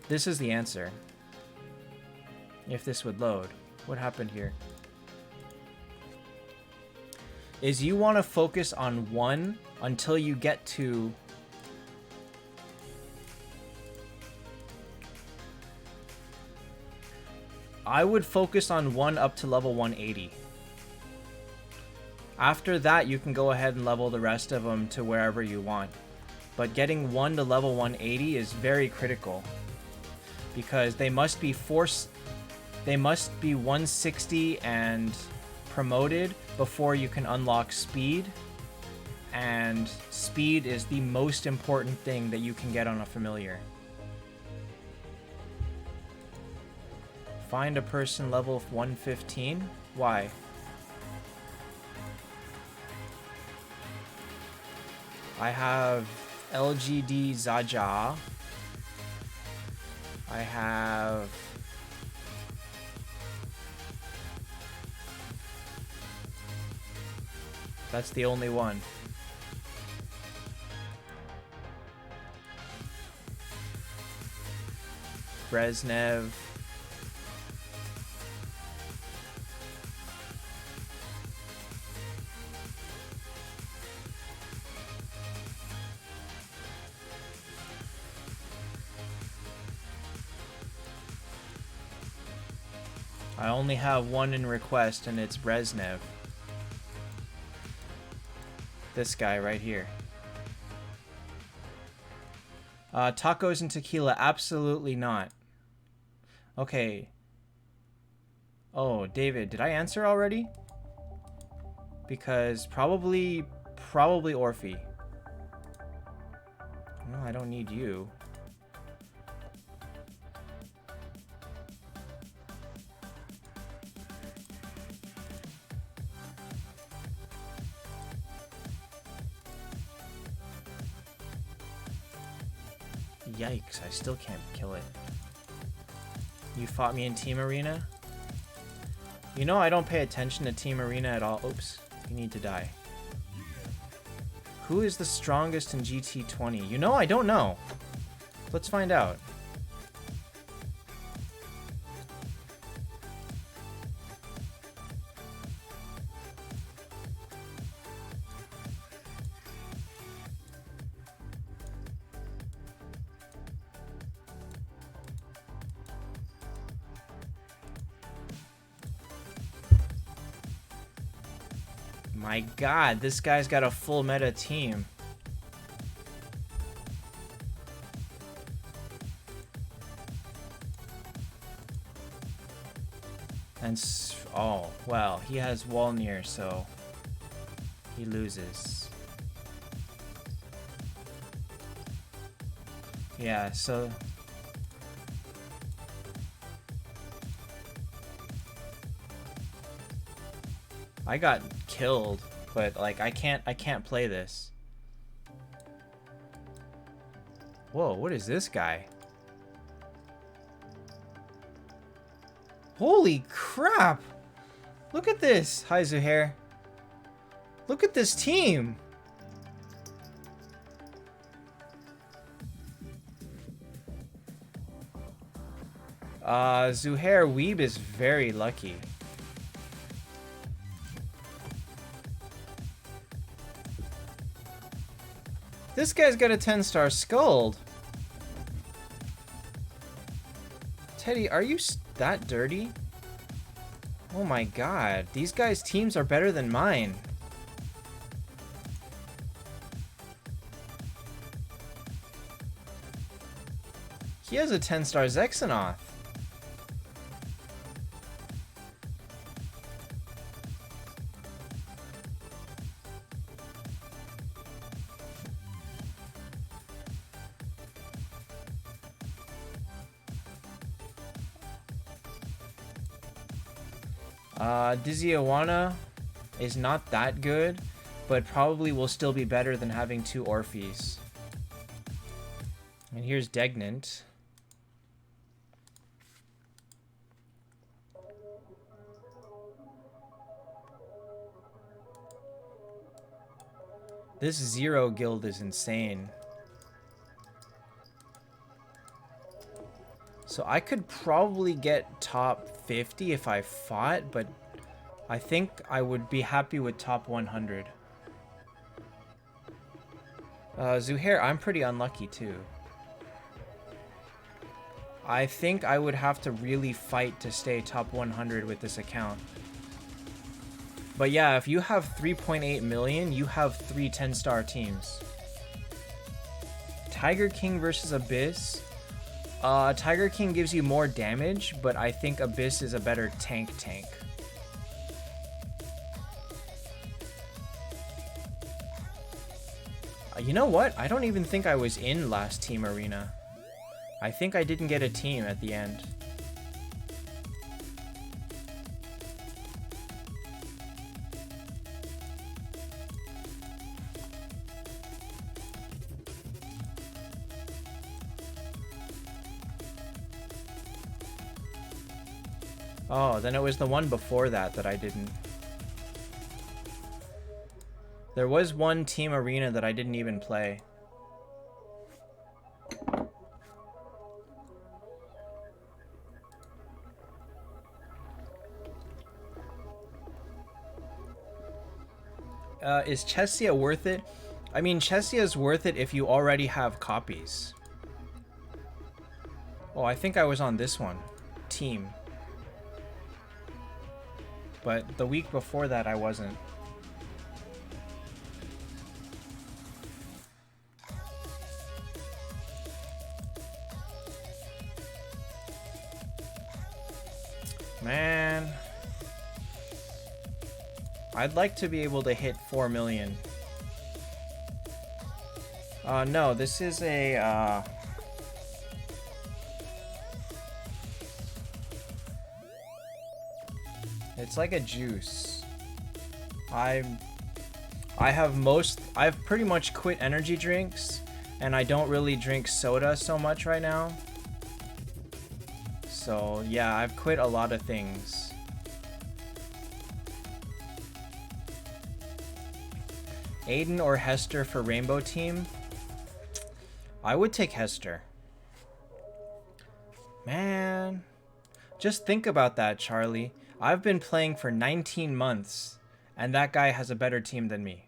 Speaker 1: this is the answer. If this would load. What happened here? Is you want to focus on one until you get to... I would focus on one up to level 180. After that, you can go ahead and level the rest of them to wherever you want. But getting one to level 180 is very critical. Because they must be 160 and promoted before you can unlock speed. And speed is the most important thing that you can get on a familiar. Find a person level 115? Why? I have LGD Zaja. I have... That's the only one. Brezhnev. I only have one in request, and it's Brezhnev. This guy right here. Tacos and tequila, absolutely not. Okay. Oh, David, did I answer already? Because probably Orphe. No, I don't need you. Yikes, I still can't kill it. You fought me in Team Arena? You know I don't pay attention to Team Arena at all. Oops, you need to die. Who is the strongest in GT20? You know, I don't know. Let's find out. My god, this guy's got a full meta team. And oh, well, he has Walnir, so he loses. Yeah, so I got killed, but like I can't play this. Whoa, what is this guy? Holy crap! Look at this! Hi, Zuhair. Look at this team! Zuhair Weeb is very lucky. This guy's got a 10-star Skuld. Teddy, are you that dirty? Oh my god, these guys' teams are better than mine. He has a 10-star Zexanoth. Dizzy Awana is not that good, but probably will still be better than having 2 Orpheus. And here's Degnant. This Zero guild is insane. So I could probably get top 50 if I fought, but I think I would be happy with top 100. Zuhair, I'm pretty unlucky too. I think I would have to really fight to stay top 100 with this account. But yeah, if you have 3.8 million, you have 3 10-star teams. Tiger King versus Abyss. Tiger King gives you more damage, but I think Abyss is a better tank. You know what? I don't even think I was in last team arena. I think I didn't get a team at the end. Oh, then it was the one before that I didn't. There was one team arena that I didn't even play. Is Chesia worth it? I mean, Chesia is worth it if you already have copies. Oh, I think I was on this one. Team. But the week before that, I wasn't. Man. I'd like to be able to hit 4 million. No, this is a, it's like a juice. I've pretty much quit energy drinks, and I don't really drink soda so much right now. So yeah, I've quit a lot of things. Aiden or Hester for Rainbow Team? I would take Hester. Man. Just think about that, Charlie. I've been playing for 19 months, and that guy has a better team than me.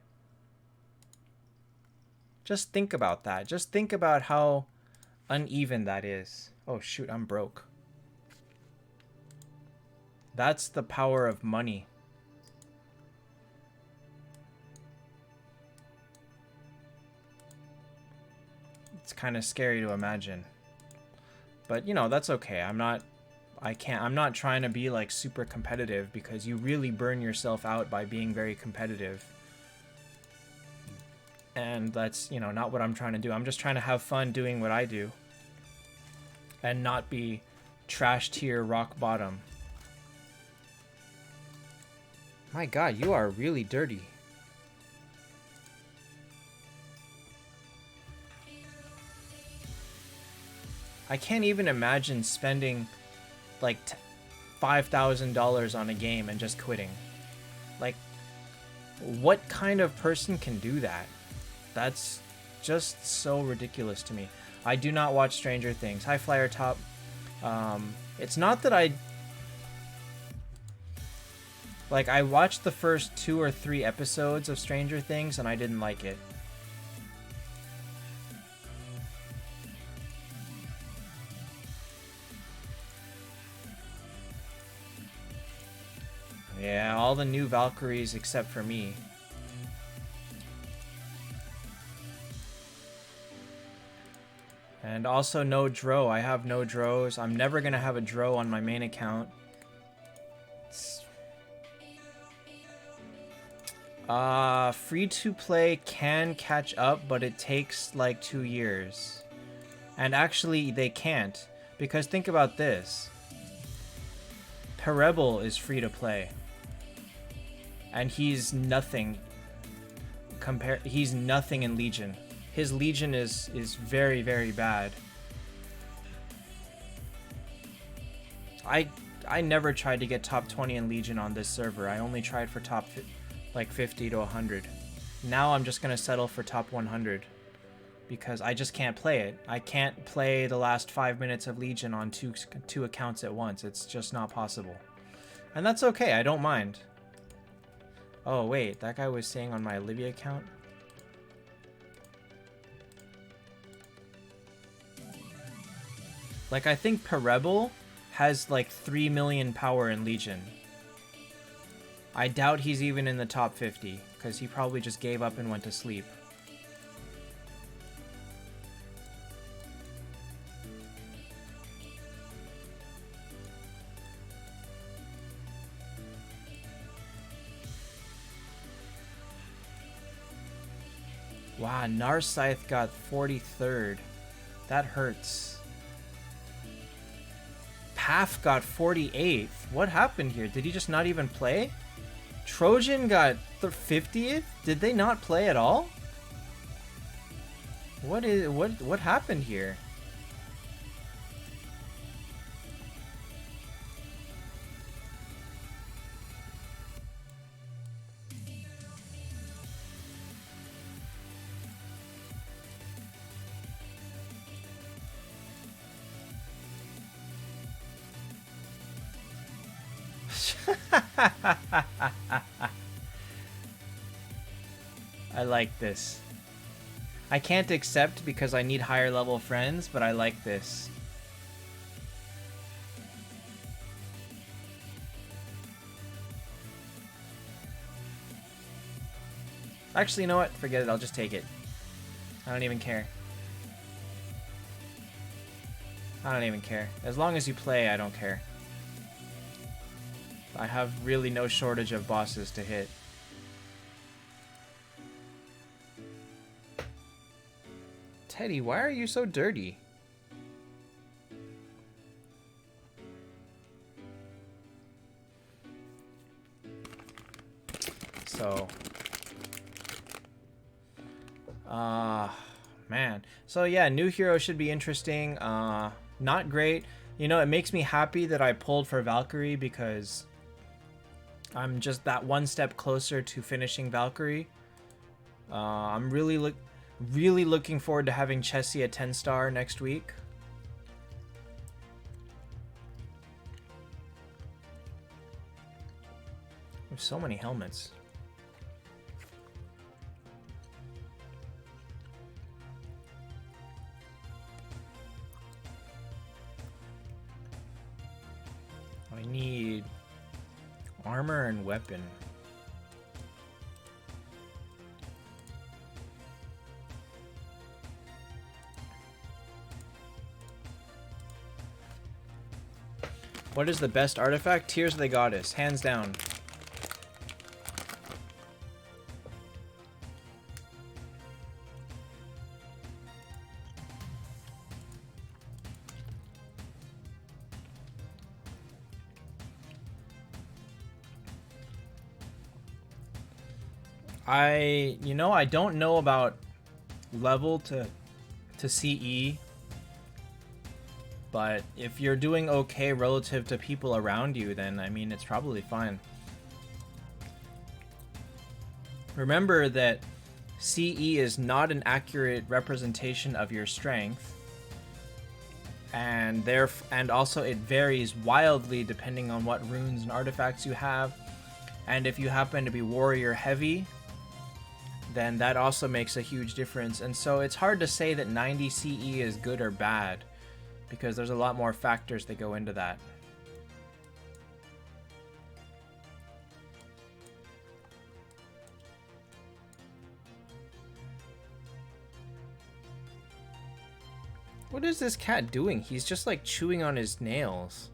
Speaker 1: Just think about that. Just think about how uneven that is. Oh shoot, I'm broke. That's the power of money. It's kind of scary to imagine. But, you know, that's okay. I'm not trying to be like super competitive, because you really burn yourself out by being very competitive. And that's, you know, not what I'm trying to do. I'm just trying to have fun doing what I do. And not be trash tier rock bottom. My god, you are really dirty. I can't even imagine spending like $5,000 on a game and just quitting. Like, what kind of person can do that? That's just so ridiculous to me. I do not watch Stranger Things. Hi, Flyer Top. It's not that I watched the first 2 or 3 episodes of Stranger Things and I didn't like it. Yeah, all the new Valkyries except for me. And also no Dro. I have no Dros. I'm never gonna have a Dro on my main account. Free to play can catch up, but it takes like 2 years. And actually, they can't. Because think about this. Perebel is free to play. And he's nothing. He's nothing in Legion. His Legion is very, very bad. I never tried to get top 20 in Legion on this server. I only tried for top like 50 to 100. Now I'm just gonna settle for top 100 because I just can't play it. I can't play the last 5 minutes of Legion on two accounts at once. It's just not possible. And that's okay, I don't mind. Oh wait, that guy was saying on my Olivia account. Like, I think Perebel has like 3 million power in Legion. I doubt he's even in the top 50, because he probably just gave up and went to sleep. Wow, Narcythe got 43rd. That hurts. Paf got 48th. What happened here? Did he just not even play? Trojan got 50th? Did they not play at all? What happened here? I like this. I can't accept because I need higher level friends, but I like this. Actually, you know what? Forget it. I'll just take it. I don't even care. I don't even care. As long as you play, I don't care. I have really no shortage of bosses to hit. Teddy, why are you so dirty? So... man. So yeah, new hero should be interesting. Not great. You know, it makes me happy that I pulled for Valkyrie because I'm just that one step closer to finishing Valkyrie. I'm really looking forward to having Chessie a 10-star next week. There's so many helmets. I need armor and weapon. What is the best artifact? Tears of the Goddess, hands down. I don't know about level to CE, but if you're doing okay relative to people around you, then I mean, it's probably fine. Remember that CE is not an accurate representation of your strength, and also it varies wildly depending on what runes and artifacts you have. And if you happen to be warrior heavy, then that also makes a huge difference. And so it's hard to say that 90 CE is good or bad, because there's a lot more factors that go into that. What is this cat doing? He's just like chewing on his nails.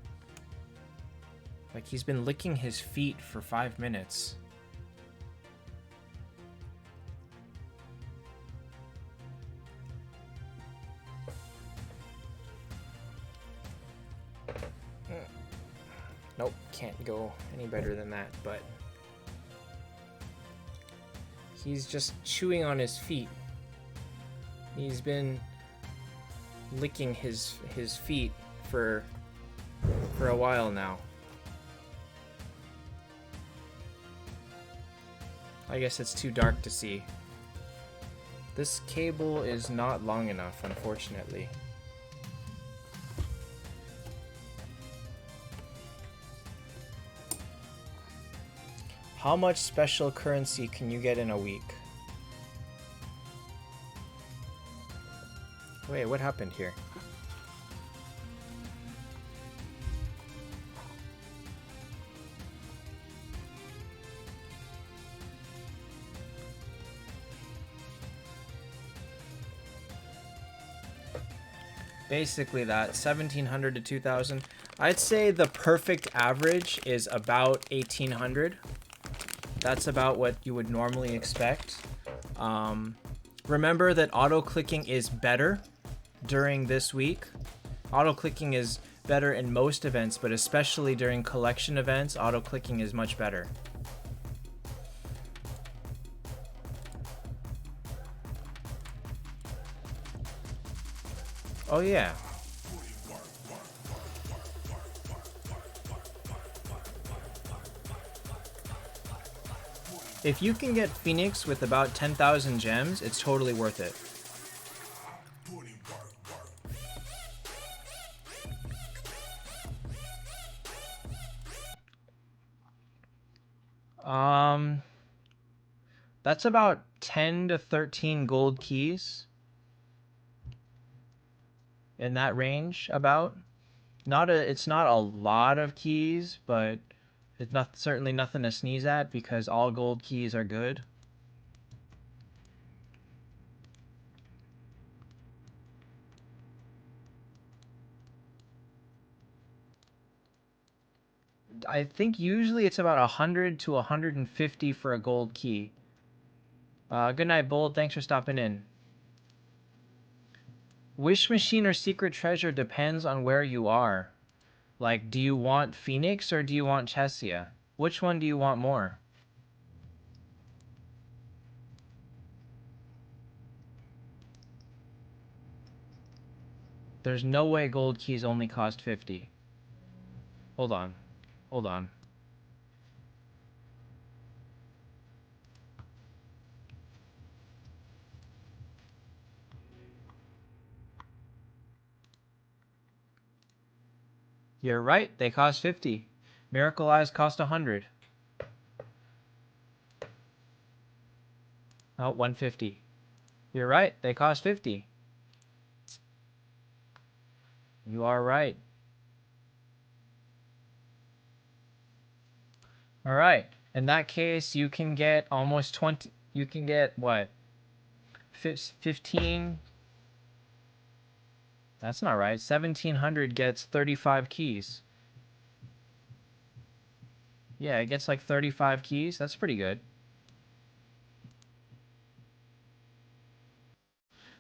Speaker 1: Like he's been licking his feet for 5 minutes. Nope, can't go any better than that, but he's just chewing on his feet. He's been licking his feet for a while now. I guess it's too dark to see. This cable is not long enough, unfortunately. How much special currency can you get in a week? Wait, what happened here? Basically that, 1,700 to 2,000. I'd say the perfect average is about 1,800. That's about what you would normally expect. Remember that auto-clicking is better during this week. Auto-clicking is better in most events, but especially during collection events, auto-clicking is much better. Oh yeah. If you can get Phoenix with about 10,000 gems, it's totally worth it. That's about 10 to 13 gold keys. In that range, about. It's not a lot of keys, but it's not certainly nothing to sneeze at because all gold keys are good. I think usually it's about 100 to 150 for a gold key. Good night, Bold. Thanks for stopping in. Wish Machine or Secret Treasure depends on where you are. Like, do you want Phoenix or do you want Chesia? Which one do you want more? There's no way gold keys only cost 50. Hold on. Hold on. You're right, they cost 50. Miracle Eyes cost 100. Oh, 150. You're right, they cost 50. You are right. Alright, in that case, you can get almost 20. You can get what? 15. That's not right. 1,700 gets 35 keys. Yeah, it gets like 35 keys. That's pretty good.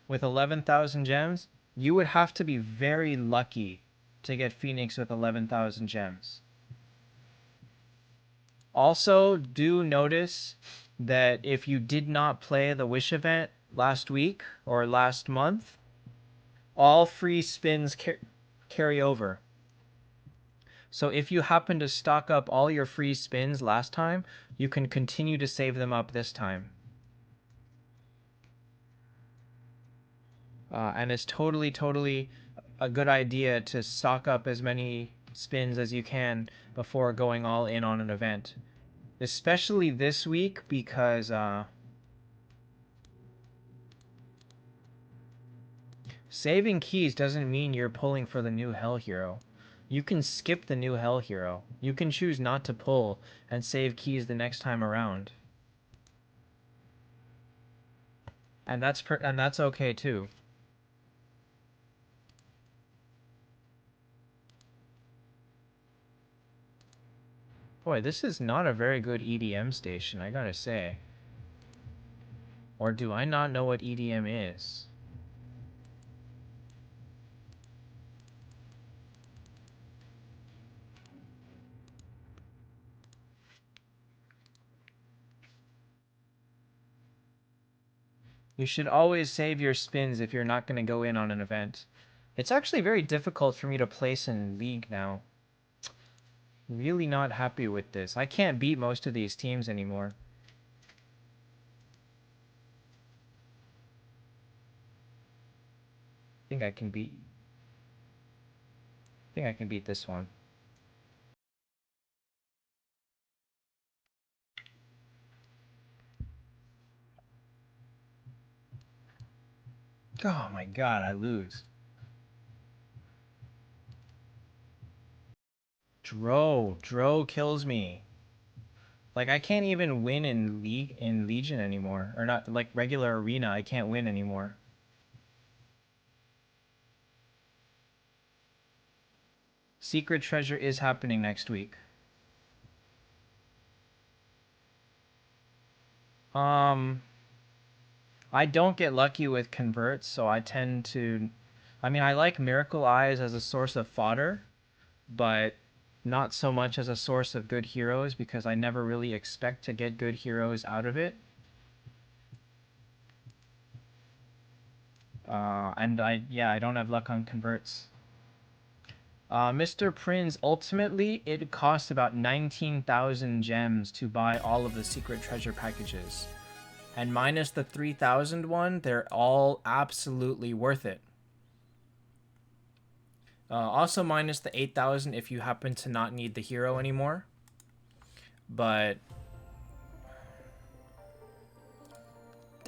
Speaker 1: With 11,000 gems, you would have to be very lucky to get Phoenix with 11,000 gems. Also, do notice that if you did not play the Wish event last week or last month, all free spins carry over. So if you happen to stock up all your free spins last time, you can continue to save them up this time. And it's totally a good idea to stock up as many spins as you can before going all in on an event. Especially this week because saving keys doesn't mean you're pulling for the new Hell Hero. You can skip the new Hell Hero. You can choose not to pull and save keys the next time around. And that's okay too. Boy, this is not a very good EDM station, I gotta say. Or do I not know what EDM is? You should always save your spins if you're not going to go in on an event. It's actually very difficult for me to place in League now. Really not happy with this. I can't beat most of these teams anymore. I think I can beat... I think I can beat this one. Oh my god, I lose. Dro kills me. Like I can't even win in Legion anymore, or not like regular arena. I can't win anymore. Secret Treasure is happening next week. I don't get lucky with converts, so I tend to... I mean, I like Miracle Eyes as a source of fodder, but not so much as a source of good heroes because I never really expect to get good heroes out of it. And I don't have luck on converts. Mr. Prince, ultimately, it costs about 19,000 gems to buy all of the secret treasure packages. And minus the 3,000 one, they're all absolutely worth it. Also minus the 8,000 if you happen to not need the hero anymore. But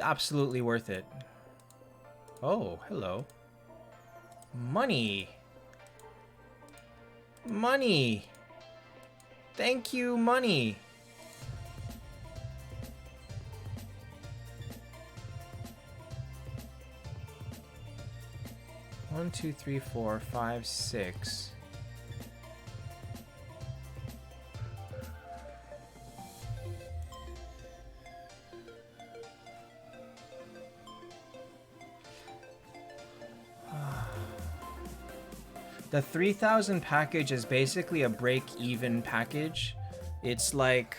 Speaker 1: absolutely worth it. Oh, hello. Money. Money. Thank you, money. One, two, three, four, five, six. The 3,000 package is basically a break-even package. It's like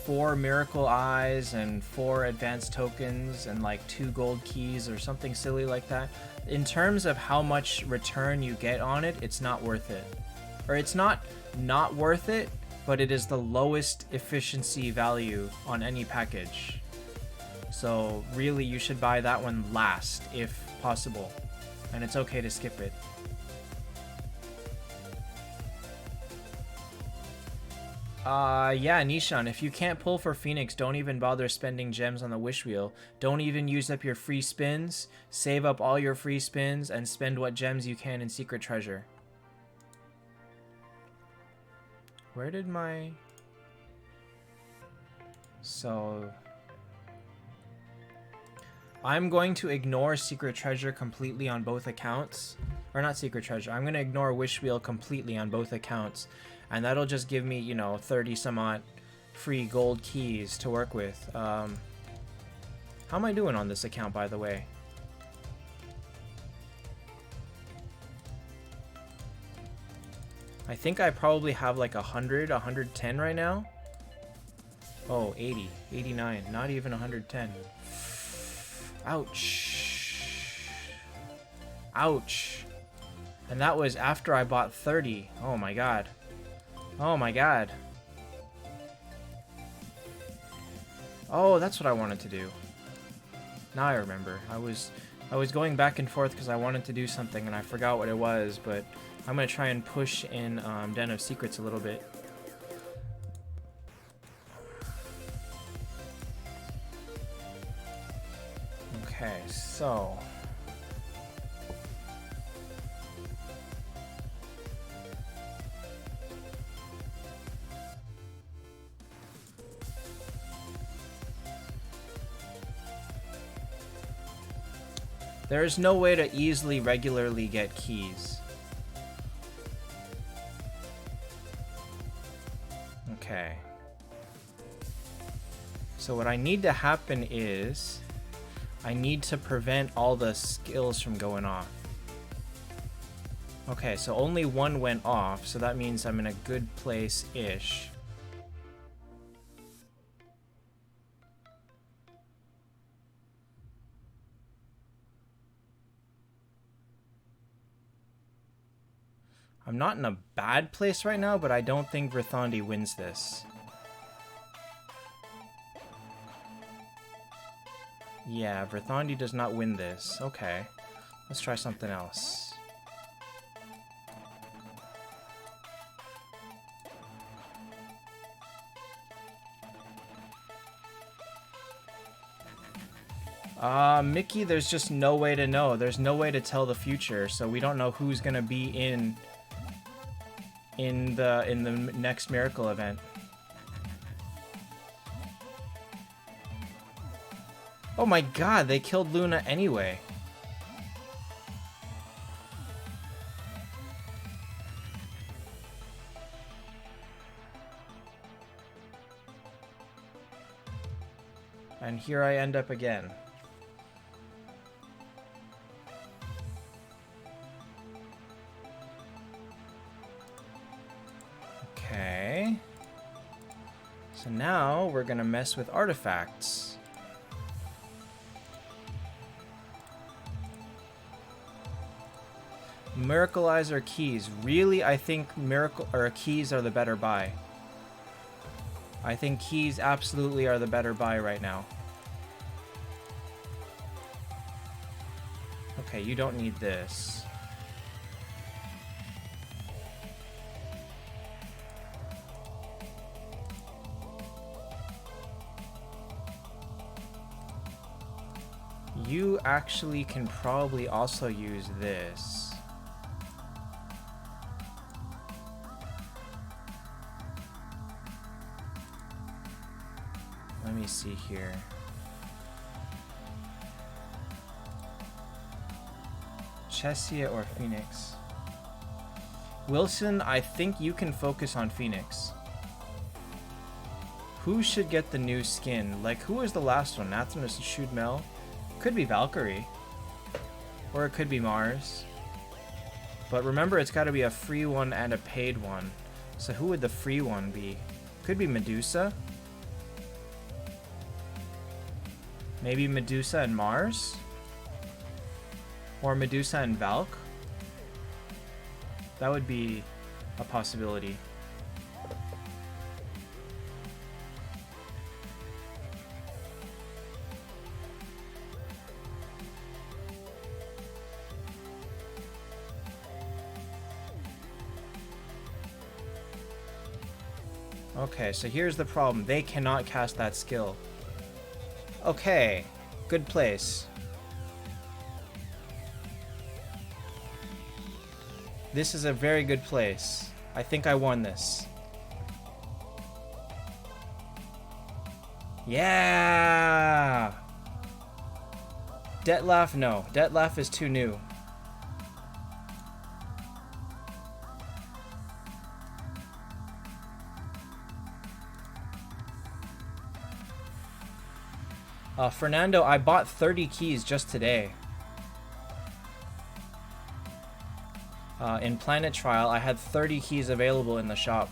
Speaker 1: 4 Miracle Eyes and 4 advanced tokens and like 2 gold keys or something silly like that. In terms of how much return you get on it, it's not worth it. Or it's not worth it, but it is the lowest efficiency value on any package. So really you should buy that one last if possible. And it's okay to skip it. Yeah, Nishan, if you can't pull for Phoenix, don't even bother spending gems on the wish wheel. Don't even use up your free spins. Save up all your free spins and spend what gems you can in Secret Treasure. Where did my... So... I'm going to ignore Secret Treasure completely on both accounts. Or not Secret Treasure. I'm going to ignore Wish Wheel completely on both accounts. And that'll just give me, you know, 30 some odd free gold keys to work with. How am I doing on this account, by the way? I think I probably have like 100, 110 right now. Oh, 80, 89, not even 110. Ouch. Ouch. And that was after I bought 30. Oh my god. Oh my god. Oh, that's what I wanted to do. Now I remember. I was going back and forth because I wanted to do something and I forgot what it was, but I'm going to try and push in Den of Secrets a little bit. Okay, so... There is no way to easily regularly get keys. Okay. So what I need to happen is I need to prevent all the skills from going off. Okay, so only one went off, so that means I'm in a good place-ish. I'm not in a bad place right now, but I don't think Verthandi wins this. Yeah, Verthandi does not win this. Okay, let's try something else. Mickey, there's just no way to know. There's no way to tell the future, so we don't know who's gonna be in the next miracle event. Oh my god, they killed Luna anyway. And here I end up again. Okay. So now we're gonna mess with artifacts. Miracleizer keys. Really, I think keys are the better buy. I think keys absolutely are the better buy right now. Okay, you don't need this. You actually can probably also use this. Let me see here. Chessia or Phoenix? Wilson, I think you can focus on Phoenix. Who should get the new skin? Like, who was the last one? Nathanos and Shudmel? Could be Valkyrie. Or it could be Mars. But remember, it's got to be a free one and a paid one. So who would the free one be? Could be Medusa. Maybe Medusa and Mars? Or Medusa and Valk? That would be a possibility. Okay, so here's the problem. They cannot cast that skill. Okay, good place. This is a very good place. I think I won this. Yeah! Detlef, no. Detlef is too new. Fernando, I bought 30 keys just today. In Planet Trial, I had 30 keys available in the shop.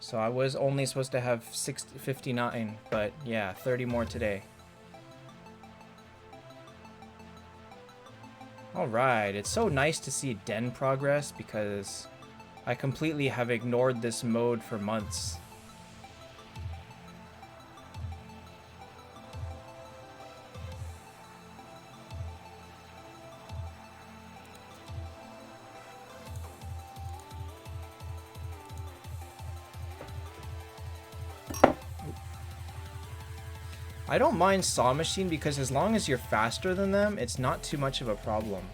Speaker 1: So I was only supposed to have 59, but yeah, 30 more today. Alright, it's so nice to see Den progress because I completely have ignored this mode for months. I don't mind Saw Machine because as long as you're faster than them, it's not too much of a problem.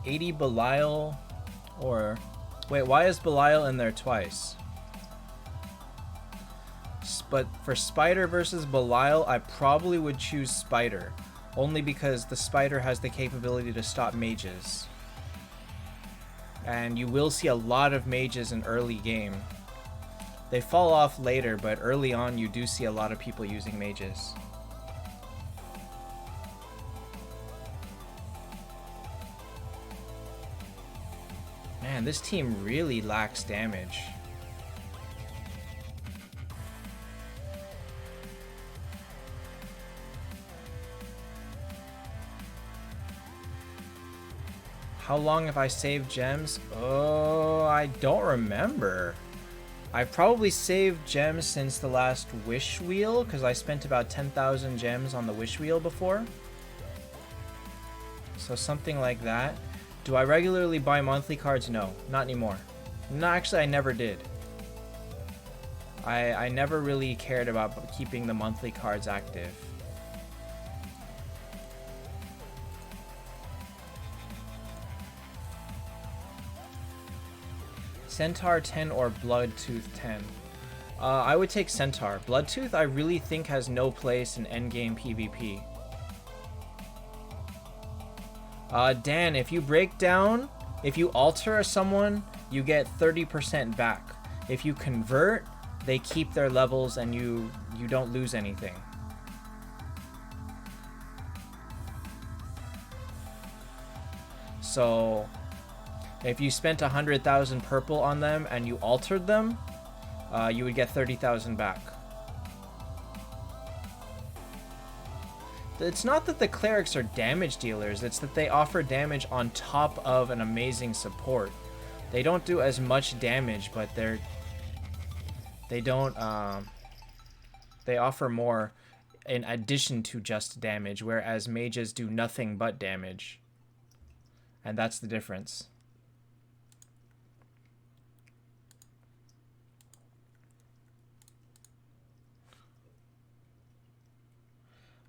Speaker 1: 80 Belial or... Wait, why is Belial in there twice? But for Spider versus Belial, I probably would choose Spider. Only because the Spider has the capability to stop mages. And you will see a lot of mages in early game. They fall off later, but early on you do see a lot of people using mages. Man, this team really lacks damage. How long have I saved gems? Oh, I don't remember. I've probably saved gems since the last wish wheel, because I spent about 10,000 gems on the wish wheel before. So something like that. Do I regularly buy monthly cards? No, not anymore. No, actually, I never did. I never really cared about keeping the monthly cards active. Centaur 10 or Bloodtooth 10? I would take Centaur. Bloodtooth I really think has no place in endgame PvP. Dan, if you break down, if you alter someone, you get 30% back. If you convert, they keep their levels and you don't lose anything. So if you spent 100,000 purple on them and you altered them, you would get 30,000 back. It's not that the clerics are damage dealers, it's that they offer damage on top of an amazing support. They don't do as much damage, but they offer more in addition to just damage, whereas mages do nothing but damage. And that's the difference.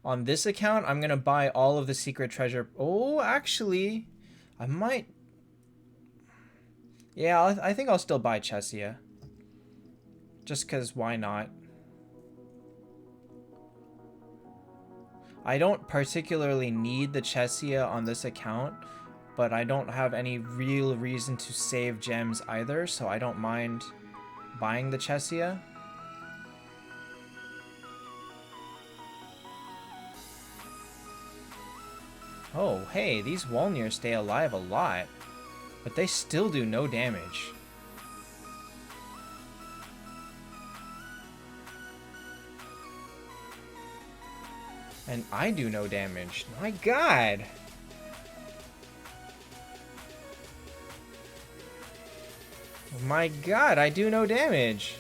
Speaker 1: On this account, I'm going to buy all of the secret treasure. Oh, actually, I might... Yeah, I think I'll still buy Chesia. Just because, why not? I don't particularly need the Chesia on this account, but I don't have any real reason to save gems either, so I don't mind buying the Chesia. Oh, hey, these Walnir stay alive a lot, but they still do no damage. And I do no damage. My god! My god, I do no damage!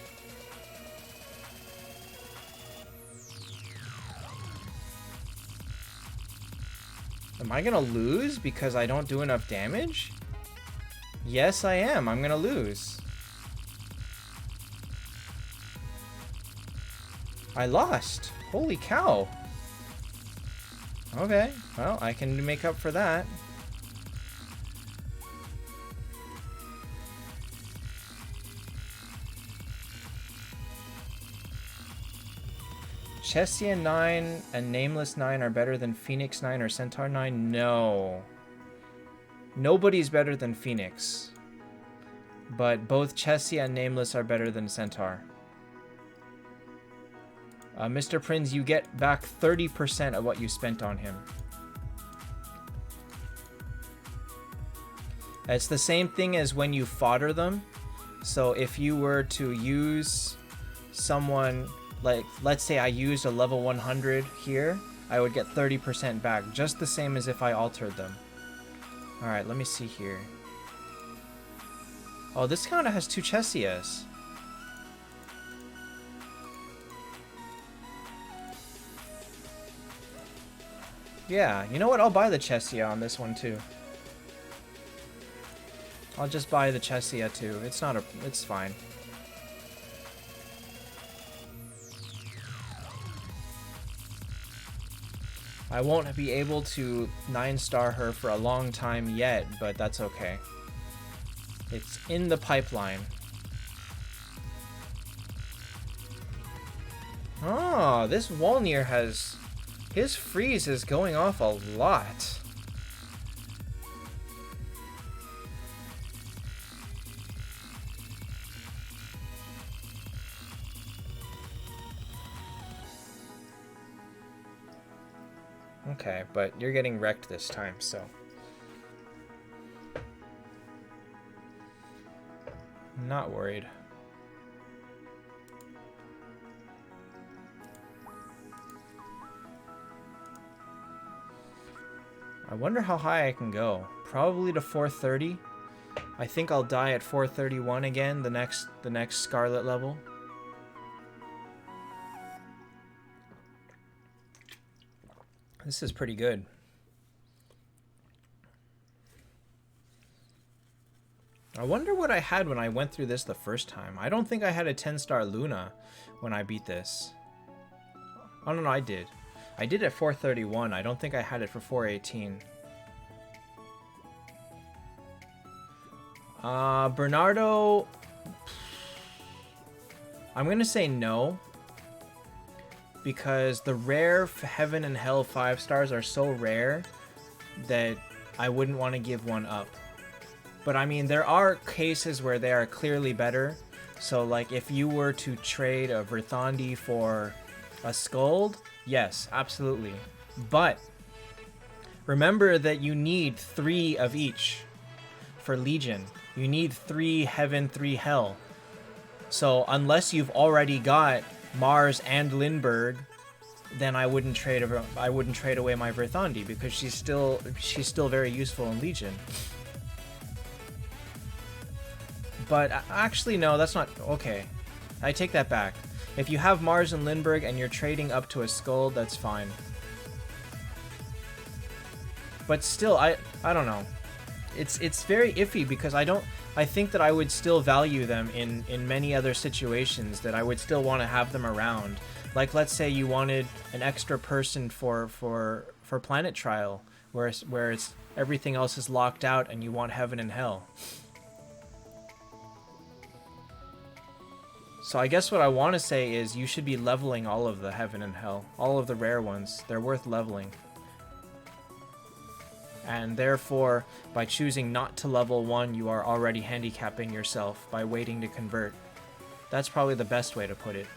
Speaker 1: Am I gonna lose because I don't do enough damage? Yes, I am. I'm gonna lose. I lost. Holy cow. Okay, well, I can make up for that. Chesia 9 and Nameless 9 are better than Phoenix 9 or Centaur 9? No. Nobody's better than Phoenix. But both Chesia and Nameless are better than Centaur. Mr. Prinz, you get back 30% of what you spent on him. It's the same thing as when you fodder them. So if you were to use someone... Like, let's say I used a level 100 here, I would get 30% back, just the same as if I altered them. Alright, let me see here. Oh, this kind of has two Chesias. Yeah, you know what? I'll buy the Chesia on this one too. I'll just buy the Chesia too. It's fine. I won't be able to 9-star her for a long time yet, but that's okay. It's in the pipeline. Oh, this Wolnir has... His freeze is going off a lot. Okay, but you're getting wrecked this time, so... Not worried. I wonder how high I can go. Probably to 430. I think I'll die at 431 again, the next Scarlet level. This is pretty good. I wonder what I had when I went through this the first time. I don't think I had a 10-star Luna when I beat this. Oh, no, I did. I did at 431. I don't think I had it for 418. Bernardo... I'm going to say no. Because the rare Heaven and Hell 5-stars are so rare that I wouldn't want to give one up. But I mean, there are cases where they are clearly better. So like if you were to trade a Verthandi for a Skuld, yes, absolutely. But remember that you need 3 of each for Legion. You need 3 Heaven, 3 Hell. So unless you've already got Mars and Lindbergh, then I wouldn't trade away my Verthandi because she's still very useful in Legion. But actually, no, that's not... Okay. I take that back. If you have Mars and Lindbergh and you're trading up to a Skuld, that's fine. But still, I don't know. It's very iffy because I think that I would still value them in many other situations, that I would still want to have them around. Like, let's say you wanted an extra person for Planet Trial, where it's everything else is locked out and you want Heaven and Hell. So I guess what I want to say is you should be leveling all of the Heaven and Hell. All of the rare ones. They're worth leveling. And therefore, by choosing not to level one, you are already handicapping yourself by waiting to convert. That's probably the best way to put it.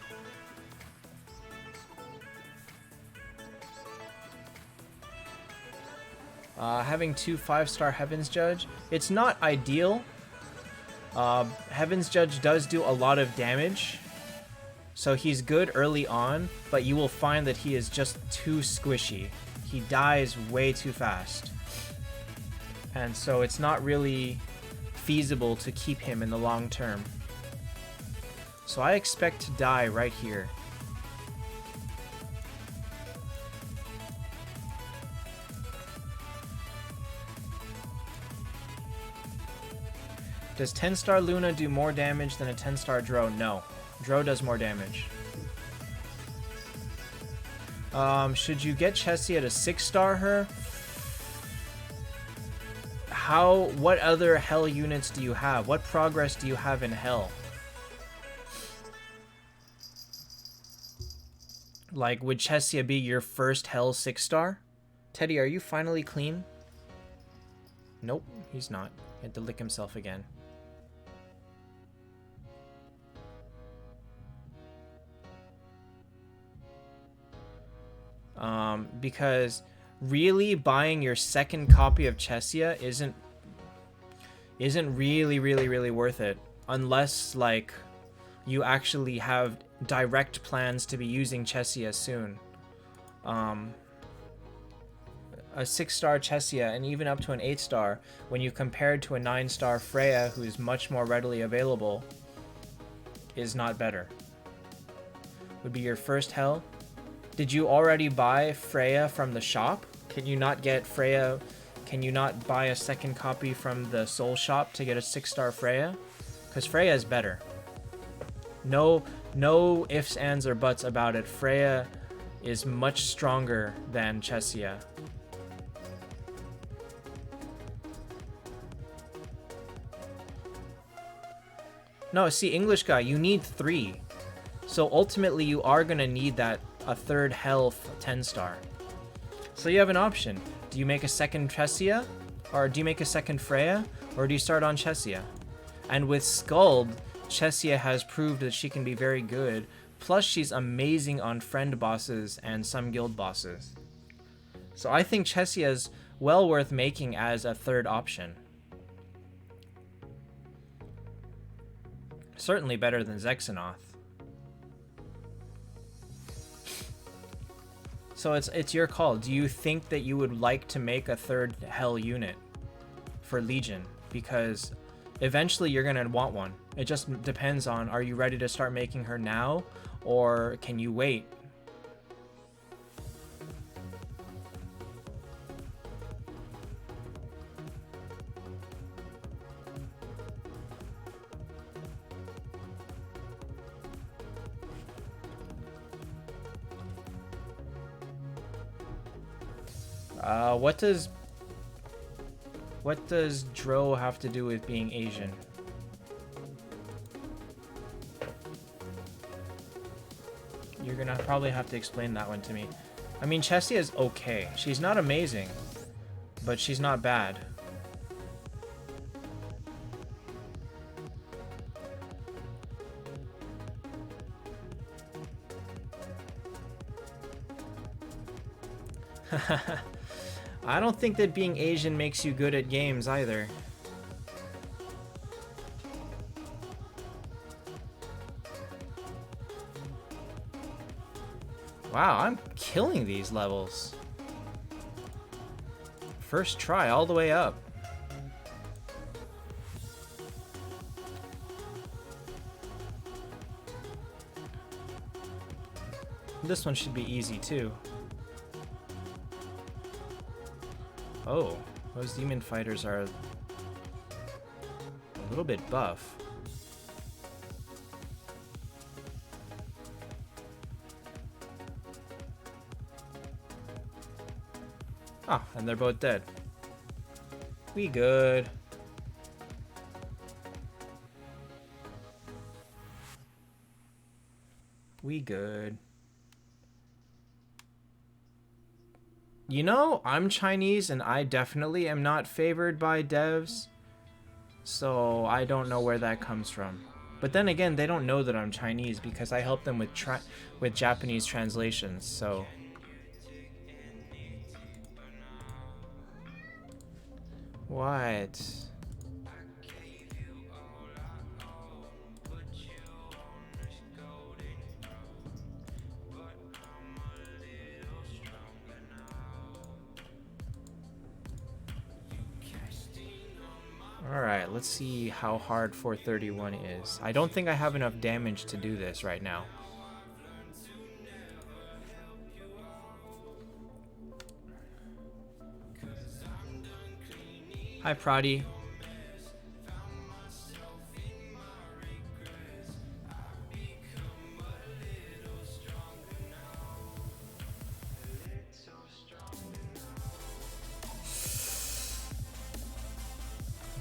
Speaker 1: Having 2 5-star Heaven's Judge, it's not ideal. Heaven's Judge does do a lot of damage, so he's good early on, but you will find that he is just too squishy. He dies way too fast. And so it's not really feasible to keep him in the long term. So I expect to die right here. Does 10-star Luna do more damage than a 10-star Dro? No. Dro does more damage. Should you get Chesia to 6-star her? What other Hell units do you have? What progress do you have in Hell? Like, would Chesia be your first Hell 6-star? Teddy, are you finally clean? Nope, he's not. He had to lick himself again. Because really buying your second copy of Chesia isn't really worth it unless like you actually have direct plans to be using Chesia soon. A 6-star Chesia and even up to an 8-star, when you compare it to a 9-star Freya who is much more readily available, is not better. Would be your first Hell. Did you already buy Freya from the shop? Can you not get Freya? Can you not buy a second copy from the Soul Shop to get a 6-star Freya? Because Freya is better. No ifs, ands, or buts about it. Freya is much stronger than Chesia. No, see, English guy, you need 3. So ultimately, you are going to need that a third health 10-star. So you have an option. Do you make a second Chesia? Or do you make a second Freya? Or do you start on Chesia? And with Skuld, Chesia has proved that she can be very good. Plus, she's amazing on friend bosses and some guild bosses. So I think Chesia is well worth making as a third option. Certainly better than Zexanoth. So it's your call. Do you think that you would like to make a third Hell unit for Legion? Because eventually you're going to want one. It just depends on, are you ready to start making her now, or can you wait? What does Dro have to do with being Asian? You're gonna probably have to explain that one to me. I mean, Chesia is okay. She's not amazing, but she's not bad. I don't think that being Asian makes you good at games either. Wow, I'm killing these levels. First try all the way up. This one should be easy too. Oh, those demon fighters are a little bit buff. Ah, and they're both dead. We good. We good. You know, I'm Chinese and I definitely am not favored by devs. So I don't know where that comes from. But then again, they don't know that I'm Chinese because I help them with Japanese translations, so... What? Alright, let's see how hard 431 is. I don't think I have enough damage to do this right now. Hi, Pradi.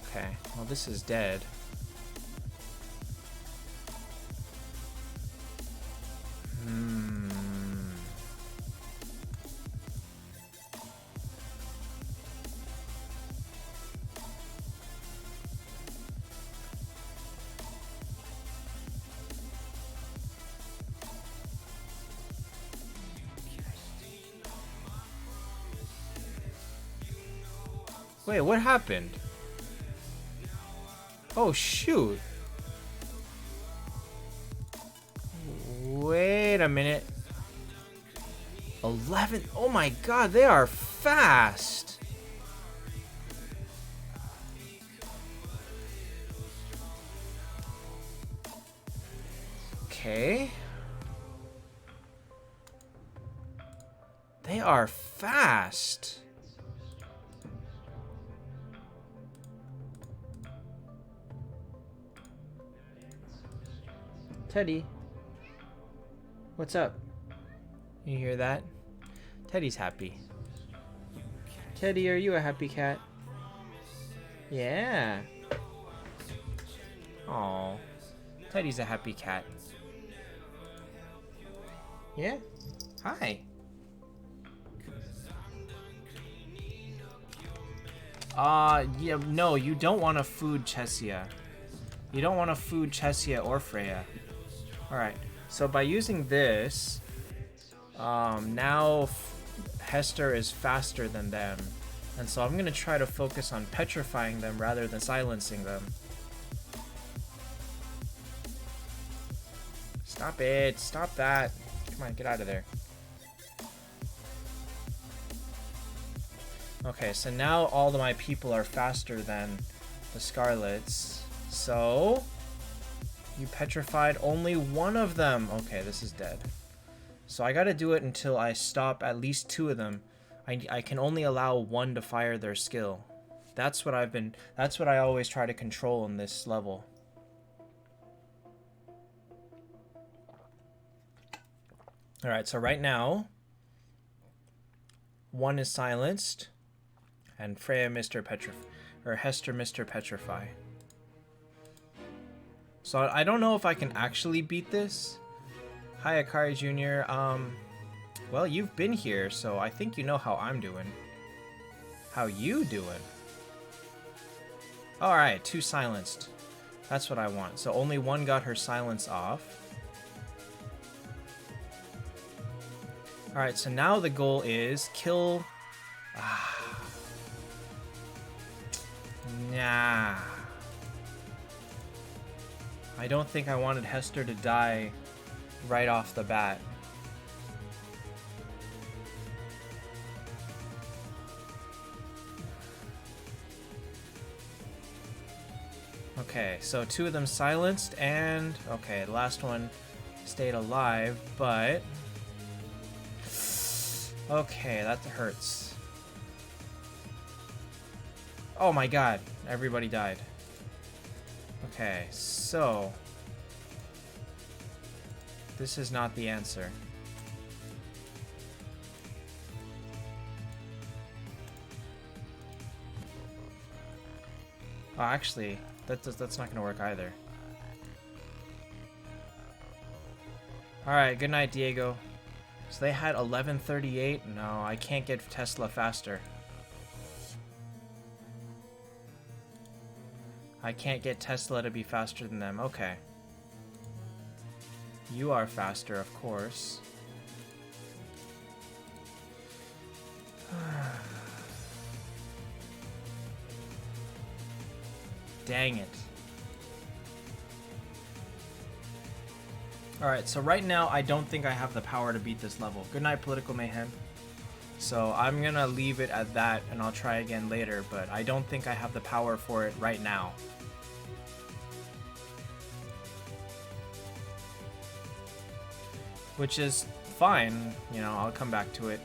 Speaker 1: Okay, well this is dead. Wait, what happened? Oh, shoot. Wait a minute. 11. Oh my god, they are fast. Okay. They are fast. Teddy, what's up? You hear that? Teddy's happy. Teddy, are you a happy cat? Yeah. Oh, Teddy's a happy cat. Yeah? Hi. Yeah, no, you don't want to food Chesia. You don't want to food Chesia or Freya. Alright, so by using this, now Hester is faster than them. And so I'm going to try to focus on petrifying them rather than silencing them. Stop it. Stop that. Come on, get out of there. Okay, so now all of my people are faster than the Scarlets. So, you petrified only one of them. Okay, this is dead. So I gotta do it until I stop at least 2 of them. I can only allow 1 to fire their skill. That's what I always try to control in this level. Alright, so right now, 1 is silenced, and Freya Mr. Petrify, or Hester Mr. Petrify. So I don't know if I can actually beat this. Hi, Akari Jr. Well, you've been here, so I think you know how I'm doing. How you doing? Alright, 2 silenced. That's what I want. So only 1 got her silence off. Alright, so now the goal is kill... Nah. I don't think I wanted Hester to die right off the bat. Okay, so 2 of them silenced, and... Okay, the last one stayed alive, but... Okay, that hurts. Oh my god, everybody died. Okay, so... This is not the answer. Oh, actually, that's not gonna work either. Alright, good night, Diego. So they had 1138? No, I can't get Tesla faster. I can't get Tesla to be faster than them. Okay. You are faster, of course. Dang it. Alright, so right now I don't think I have the power to beat this level. Good night, Political Mayhem. So I'm gonna leave it at that and I'll try again later, but I don't think I have the power for it right now. Which is fine, you know, I'll come back to it.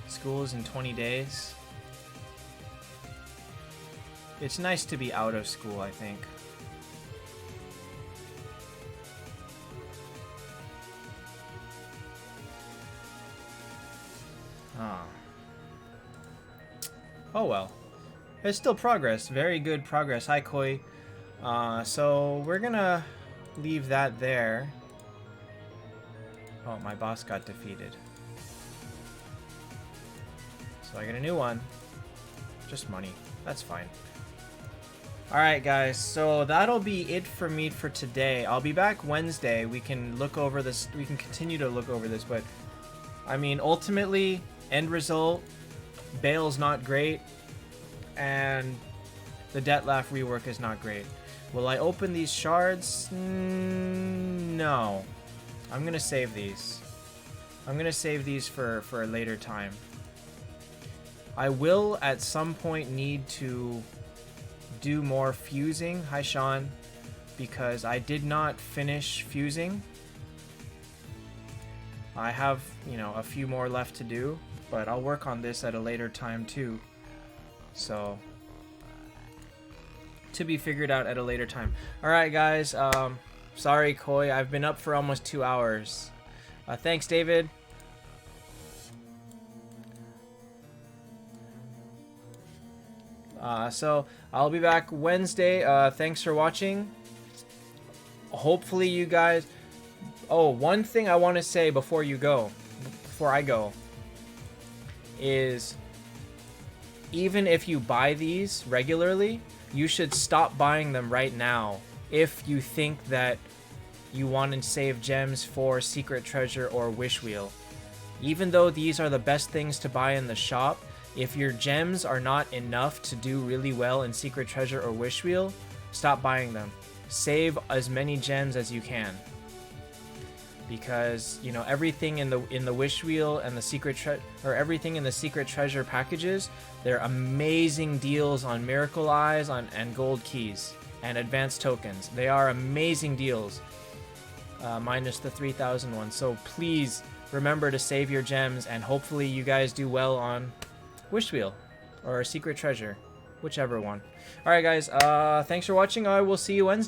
Speaker 1: School is in 20 days. It's nice to be out of school, I think. Oh. Oh well. There's still progress. Very good progress. Hi, Koi. So we're gonna leave that there. Oh, my boss got defeated. So I get a new one. Just money. That's fine. Alright guys, so that'll be it for me for today. I'll be back Wednesday. We can look over this, we can continue to look over this, but I mean, ultimately, end result, Bale's not great, and the Dettlaff rework is not great. Will I open these shards? No. I'm gonna save these. I'm gonna save these for a later time. I will at some point need to do more fusing. Hi, Sean. Because I did not finish fusing. I have, you know, a few more left to do, but I'll work on this at a later time too. So, to be figured out at a later time. Alright guys, Sorry, Koi. I've been up for almost 2 hours. Thanks, David. So I'll be back Wednesday. Thanks for watching. Hopefully you guys... Oh, one thing I want to say before I go, is even if you buy these regularly, you should stop buying them right now if you think that you want to save gems for Secret Treasure or Wish Wheel. Even though these are the best things to buy in the shop, if your gems are not enough to do really well in Secret Treasure or Wish Wheel, stop buying them. Save as many gems as you can. Because, you know, everything in the Wish Wheel and the Secret everything in the Secret Treasure packages, they're amazing deals on Miracle Eyes and Gold Keys and Advanced Tokens. They are amazing deals, minus the 3,000 ones. So please remember to save your gems, and hopefully you guys do well on Wish Wheel or Secret Treasure, whichever one. Alright guys, thanks for watching. I will see you Wednesday.